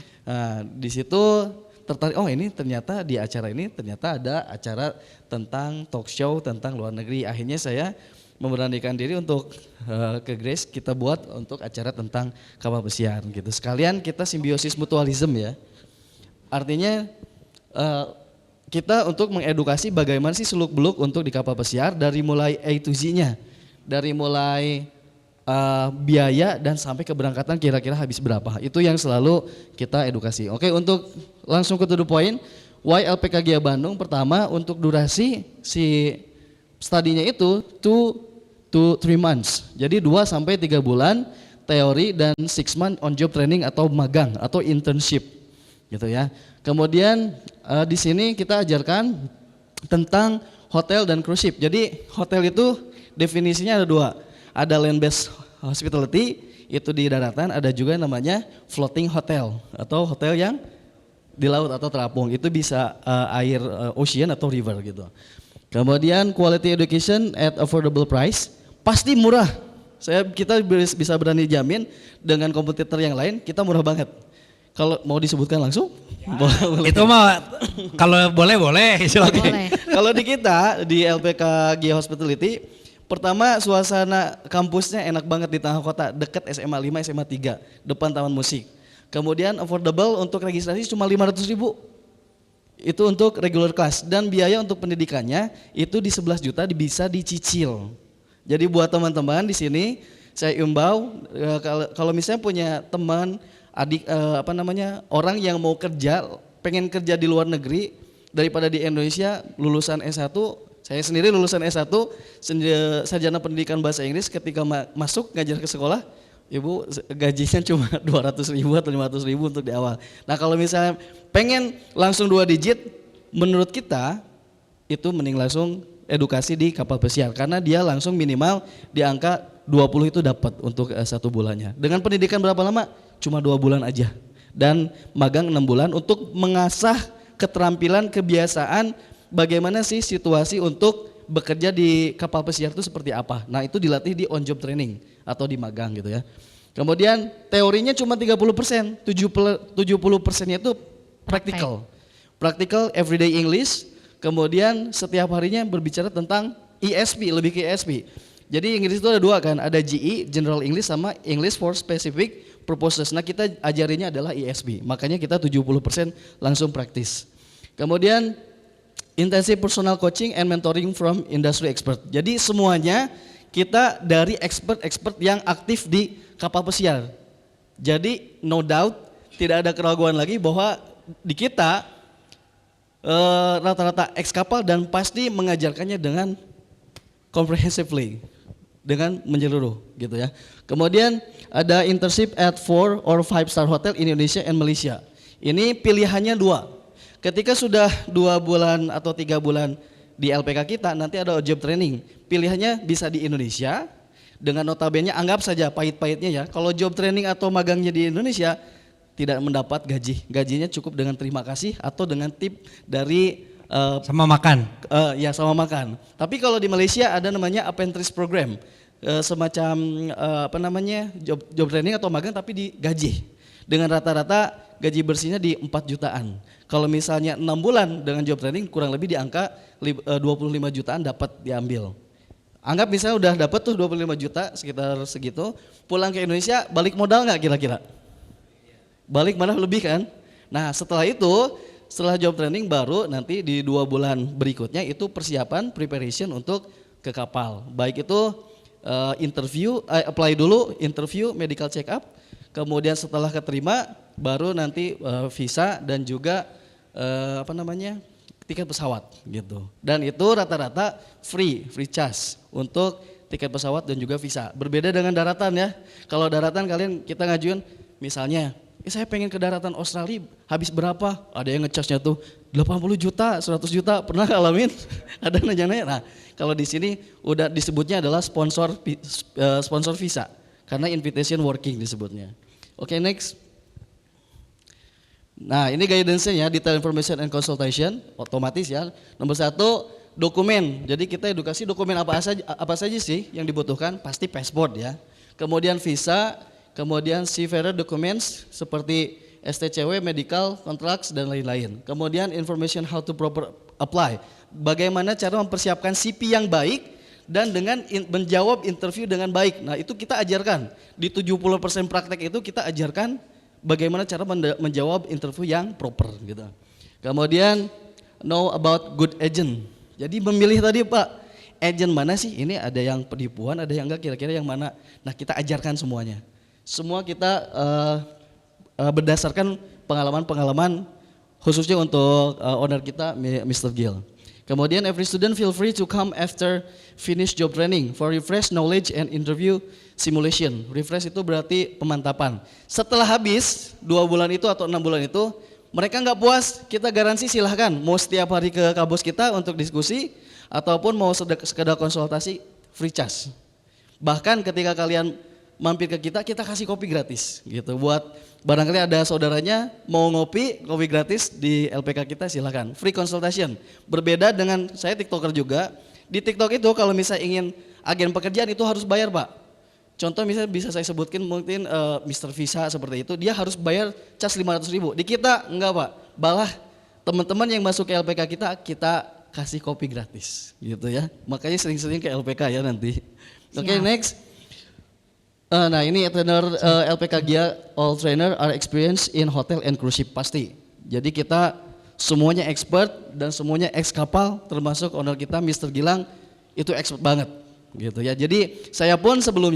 S5: Di situ tertarik, oh ini ternyata di acara ini ternyata ada acara tentang talk show tentang luar negeri. Akhirnya saya memberanikan diri untuk ke Grace kita buat untuk acara tentang kapal pesiar gitu. Sekalian kita simbiosis mutualism ya. Artinya kita untuk mengedukasi bagaimana sih seluk-beluk untuk di kapal pesiar dari mulai A to Z-nya. Dari mulai biaya dan sampai keberangkatan kira-kira habis berapa. Itu yang selalu kita edukasi. Oke, untuk langsung ke to the point, why LPKGIA Bandung? Pertama, untuk durasi si studinya itu 2 to 3 months. Jadi 2 sampai 3 bulan teori dan 6 month on job training atau magang atau internship. Gitu ya. Kemudian di sini kita ajarkan tentang hotel dan cruise ship. Jadi hotel itu definisinya ada 2. Ada land based hospitality itu di daratan, ada juga namanya floating hotel atau hotel yang di laut atau terapung. Itu bisa air ocean atau river gitu. Kemudian quality education at affordable price, pasti murah. Kita bisa berani jamin dengan kompetitor yang lain kita murah banget. Kalau mau disebutkan langsung? Boleh.
S2: Itu mah kalau boleh silakan.
S1: Boleh.
S5: Kalau di kita di LPK Gia Hospitality, pertama suasana kampusnya enak banget di tengah kota, dekat SMA 5, SMA 3, depan taman musik. Kemudian affordable untuk registrasi cuma 500.000. Itu untuk regular class dan biaya untuk pendidikannya itu di 11 juta bisa dicicil. Jadi buat teman-teman di sini saya imbau kalau misalnya punya teman adik orang yang mau kerja, pengen kerja di luar negeri daripada di Indonesia, lulusan S1, saya sendiri lulusan S1 sarjana pendidikan bahasa Inggris, ketika masuk ngajar ke sekolah, Ibu gajinya cuma 200.000 atau 500.000 untuk di awal. Nah, kalau misalnya pengen langsung 2 digit, menurut kita itu mending langsung edukasi di kapal pesiar karena dia langsung minimal di angka 20 itu dapat untuk 1 bulannya. Dengan pendidikan berapa lama? Cuma 2 bulan aja. Dan magang 6 bulan untuk mengasah keterampilan, kebiasaan bagaimana sih situasi untuk bekerja di kapal pesiar itu seperti apa. Nah, itu dilatih di on job training atau di magang gitu ya. Kemudian teorinya cuma 30%, 70%-nya itu practical. Practical everyday English, kemudian setiap harinya berbicara tentang ESP, lebih ke ESP. Jadi Inggris itu ada 2 kan, ada GE, General English, sama English for Specific Purposes. Nah, kita ajarinya adalah ESP, makanya kita 70% langsung praktis. Kemudian intensive personal coaching and mentoring from industry expert. Jadi semuanya kita dari expert-expert yang aktif di kapal pesiar. Jadi no doubt tidak ada keraguan lagi bahwa di kita rata-rata ex kapal dan pasti mengajarkannya dengan comprehensively, dengan menyeluruh gitu ya. Kemudian ada internship at 4 or 5 star hotel in Indonesia and Malaysia. Ini pilihannya 2. Ketika sudah 2 bulan atau 3 bulan di LPK kita, nanti ada job training. Pilihannya bisa di Indonesia dengan notabene anggap saja pahit-pahitnya ya. Kalau job training atau magangnya di Indonesia tidak mendapat gaji. Gajinya cukup dengan terima kasih atau dengan tip dari
S2: sama makan.
S5: Ya sama makan. Tapi kalau di Malaysia ada namanya apprentice program. Semacam job training atau magang tapi digaji. Dengan rata-rata gaji bersihnya di 4 jutaan. Kalau misalnya 6 bulan dengan job training kurang lebih di angka 25 jutaan dapat diambil. Anggap misalnya udah dapat tuh 25 juta sekitar segitu, pulang ke Indonesia balik modal nggak kira-kira? Balik malah lebih kan? Nah setelah itu, setelah job training baru nanti di 2 bulan berikutnya itu persiapan preparation untuk ke kapal. Baik itu apply dulu, interview, medical check up. Kemudian setelah keterima baru nanti visa dan juga apa namanya tiket pesawat gitu. Dan itu rata-rata free charge untuk tiket pesawat dan juga visa. Berbeda dengan daratan ya. Kalau daratan kalian kita ngajuin misalnya, saya pengen ke daratan Australia, habis berapa? Ada yang ngecasnya tuh 80 juta, 100 juta, pernah ngalamin? Ada nanya-nanya. Nah, kalau di sini udah disebutnya adalah sponsor visa, karena invitation working disebutnya. Oke, next. Nah, ini guidance-nya ya, detail information and consultation, otomatis ya. Nomor 1, dokumen. Jadi kita edukasi dokumen apa saja sih yang dibutuhkan? Pasti pasport ya. Kemudian visa, kemudian seafarer documents seperti STCW, medical, contracts dan lain-lain. Kemudian information how to proper apply. Bagaimana cara mempersiapkan CP yang baik dan dengan menjawab interview dengan baik. Nah, itu kita ajarkan. Di 70% praktek itu kita ajarkan bagaimana cara menjawab interview yang proper gitu. Kemudian know about good agent. Jadi memilih tadi Pak, agent mana sih? Ini ada yang penipuan, ada yang enggak, kira-kira yang mana? Nah, kita ajarkan semuanya. Semua kita berdasarkan pengalaman-pengalaman khususnya untuk owner kita Mr. Gil. Kemudian every student feel free to come after finish job training for refresh knowledge and interview simulation. Refresh itu berarti pemantapan. Setelah habis 2 bulan itu atau 6 bulan itu, mereka nggak puas, kita garansi silahkan. Mau setiap hari ke kampus kita untuk diskusi, ataupun mau sekedar konsultasi, free charge. Bahkan ketika kalian mampir ke kita kasih kopi gratis gitu. Buat barangkali ada saudaranya mau ngopi, kopi gratis di LPK kita silahkan. Free consultation. Berbeda dengan saya TikToker juga. Di TikTok itu kalau misalnya ingin agen pekerjaan itu harus bayar Pak. Contoh misalnya bisa saya sebutkan mungkin Mr. Visa seperti itu, dia harus bayar cas 500.000. Di kita enggak Pak, malah teman-teman yang masuk ke LPK kita kasih kopi gratis gitu ya. Makanya sering-sering ke LPK ya nanti. Oke, next. Nah ini trainer LPK GIA, all trainer are experienced in hotel and cruise ship pasti. Jadi kita semuanya expert dan semuanya ex kapal, termasuk owner kita Mr. Gilang itu expert banget gitu ya. Jadi saya pun sebelum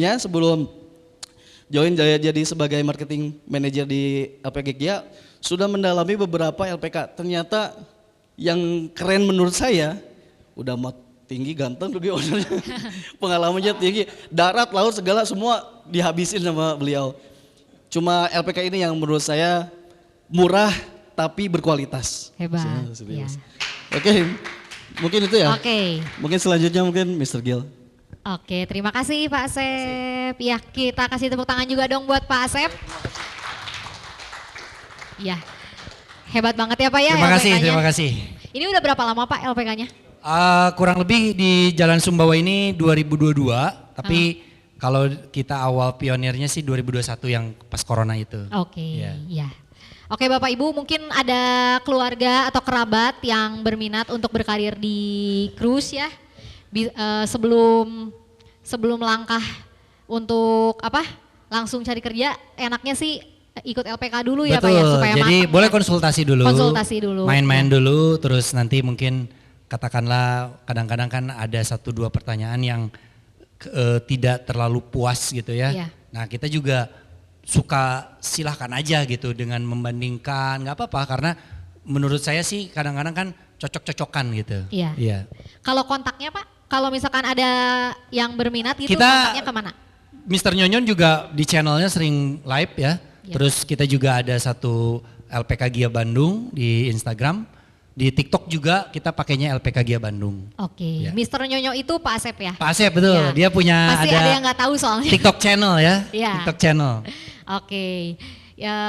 S5: join jadi sebagai marketing manager di LPK GIA sudah mendalami beberapa LPK. Ternyata yang keren menurut saya udah tinggi, ganteng juga ownernya, pengalamannya tinggi, darat, laut, segala semua dihabisin sama beliau. Cuma LPK ini yang menurut saya murah tapi berkualitas.
S1: Hebat. Ya.
S5: Oke, mungkin itu ya.
S1: Oke.
S5: Mungkin selanjutnya mungkin Mr. Gil.
S1: Oke, terima kasih Pak Asep. Ya, kita kasih tepuk tangan juga dong buat Pak Asep. Ya, hebat banget ya Pak ya.
S2: Terima kasih.
S1: Ini udah berapa lama Pak LPK-nya?
S2: Kurang lebih di Jalan Sumbawa ini 2022, tapi kalau kita awal pionirnya sih 2021 yang pas corona itu.
S1: Oke, ya. Oke Bapak Ibu, mungkin ada keluarga atau kerabat yang berminat untuk berkarir di cruise ya. Sebelum langkah untuk langsung cari kerja, enaknya sih ikut LPK dulu ya Pak ya, supaya
S2: jadi boleh konsultasi dulu. Main-main dulu, terus nanti mungkin katakanlah kadang-kadang kan ada 1-2 pertanyaan yang tidak terlalu puas gitu ya.
S1: Iya.
S2: Nah kita juga suka silahkan aja gitu dengan membandingkan, nggak apa-apa karena menurut saya sih kadang-kadang kan cocok-cocokan gitu.
S1: Iya.
S2: Iya.
S1: Kalau kontaknya Pak, kalau misalkan ada yang berminat itu
S2: kita,
S1: kontaknya kemana?
S2: Mr. Nyonyon juga di channelnya sering live ya.
S1: Iya.
S2: Terus kita juga ada satu LPK GIA Bandung di Instagram. Di TikTok juga kita pakainya LPK GIA Bandung.
S1: Oke,
S2: Ya.
S1: Mr. Nyonyo itu Pak Asep ya?
S2: Pak Asep betul,
S1: Ya.
S2: dia punya
S1: Pasti ada yang nggak tahu soalnya.
S2: TikTok channel ya,
S1: Iya.
S2: TikTok channel.
S1: Oke, ya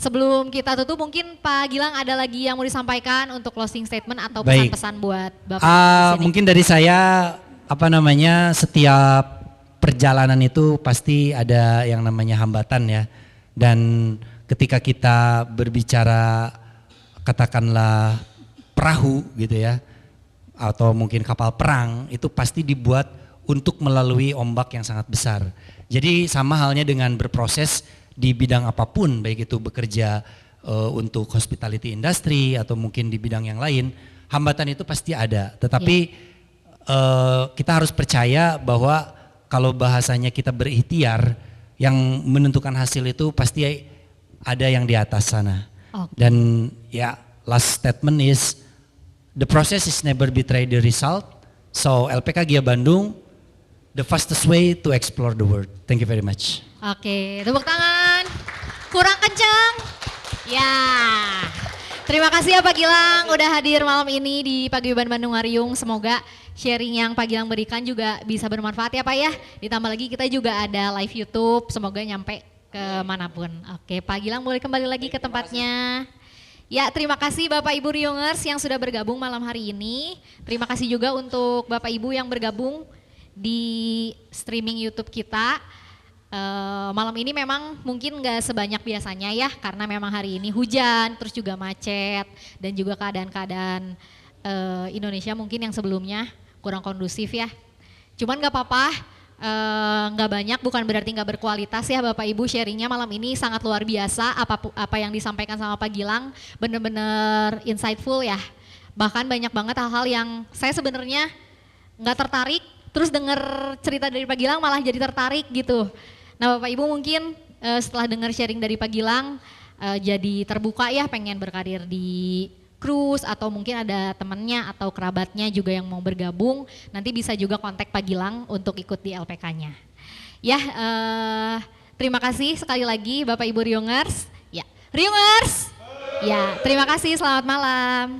S1: sebelum kita tutup mungkin Pak Gilang ada lagi yang mau disampaikan untuk closing statement atau
S2: Baik.
S1: pesan-pesan buat Bapak di sini?
S2: Mungkin dari saya setiap perjalanan itu pasti ada yang namanya hambatan ya. Dan ketika kita berbicara katakanlah perahu gitu ya, atau mungkin kapal perang, itu pasti dibuat untuk melalui ombak yang sangat besar. Jadi sama halnya dengan berproses di bidang apapun, baik itu bekerja untuk hospitality industry atau mungkin di bidang yang lain, hambatan itu pasti ada. Tetapi kita harus percaya bahwa kalau bahasanya kita berikhtiar, yang menentukan hasil itu pasti ada yang di atas sana.
S1: Oke.
S2: Dan ya last statement is the process is never betray the result. So LPK Gia Bandung, the fastest way to explore the world. Thank you very much.
S1: Oke, tepuk tangan. Kurang kencang. Ya. Terima kasih ya Pak Gilang udah hadir malam ini di Paguyuban Bandung Ariung. Semoga sharing yang Pak Gilang berikan juga bisa bermanfaat ya Pak ya. Ditambah lagi kita juga ada live YouTube, semoga nyampe ke manapun. Oke, Pak Gilang boleh kembali lagi ke tempatnya. Ya, terima kasih Bapak Ibu Riungers yang sudah bergabung malam hari ini. Terima kasih juga untuk Bapak Ibu yang bergabung di streaming YouTube kita. Malam ini memang mungkin nggak sebanyak biasanya ya, karena memang hari ini hujan, terus juga macet, dan juga keadaan-keadaan Indonesia mungkin yang sebelumnya kurang kondusif ya. Cuman nggak apa-apa, nggak banyak bukan berarti nggak berkualitas ya Bapak Ibu. Sharingnya malam ini sangat luar biasa, apa yang disampaikan sama Pak Gilang bener-bener insightful ya. Bahkan banyak banget hal-hal yang saya sebenarnya nggak tertarik, terus denger cerita dari Pak Gilang malah jadi tertarik gitu. Nah Bapak Ibu mungkin setelah dengar sharing dari Pak Gilang jadi terbuka ya, pengen berkarir di cruise atau mungkin ada temannya atau kerabatnya juga yang mau bergabung, nanti bisa juga kontak Pak Gilang untuk ikut di LPK-nya. Ya, terima kasih sekali lagi Bapak Ibu Riungers. Ya, Riungers. Ya, terima kasih. Selamat malam.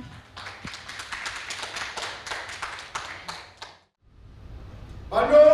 S6: Bandung.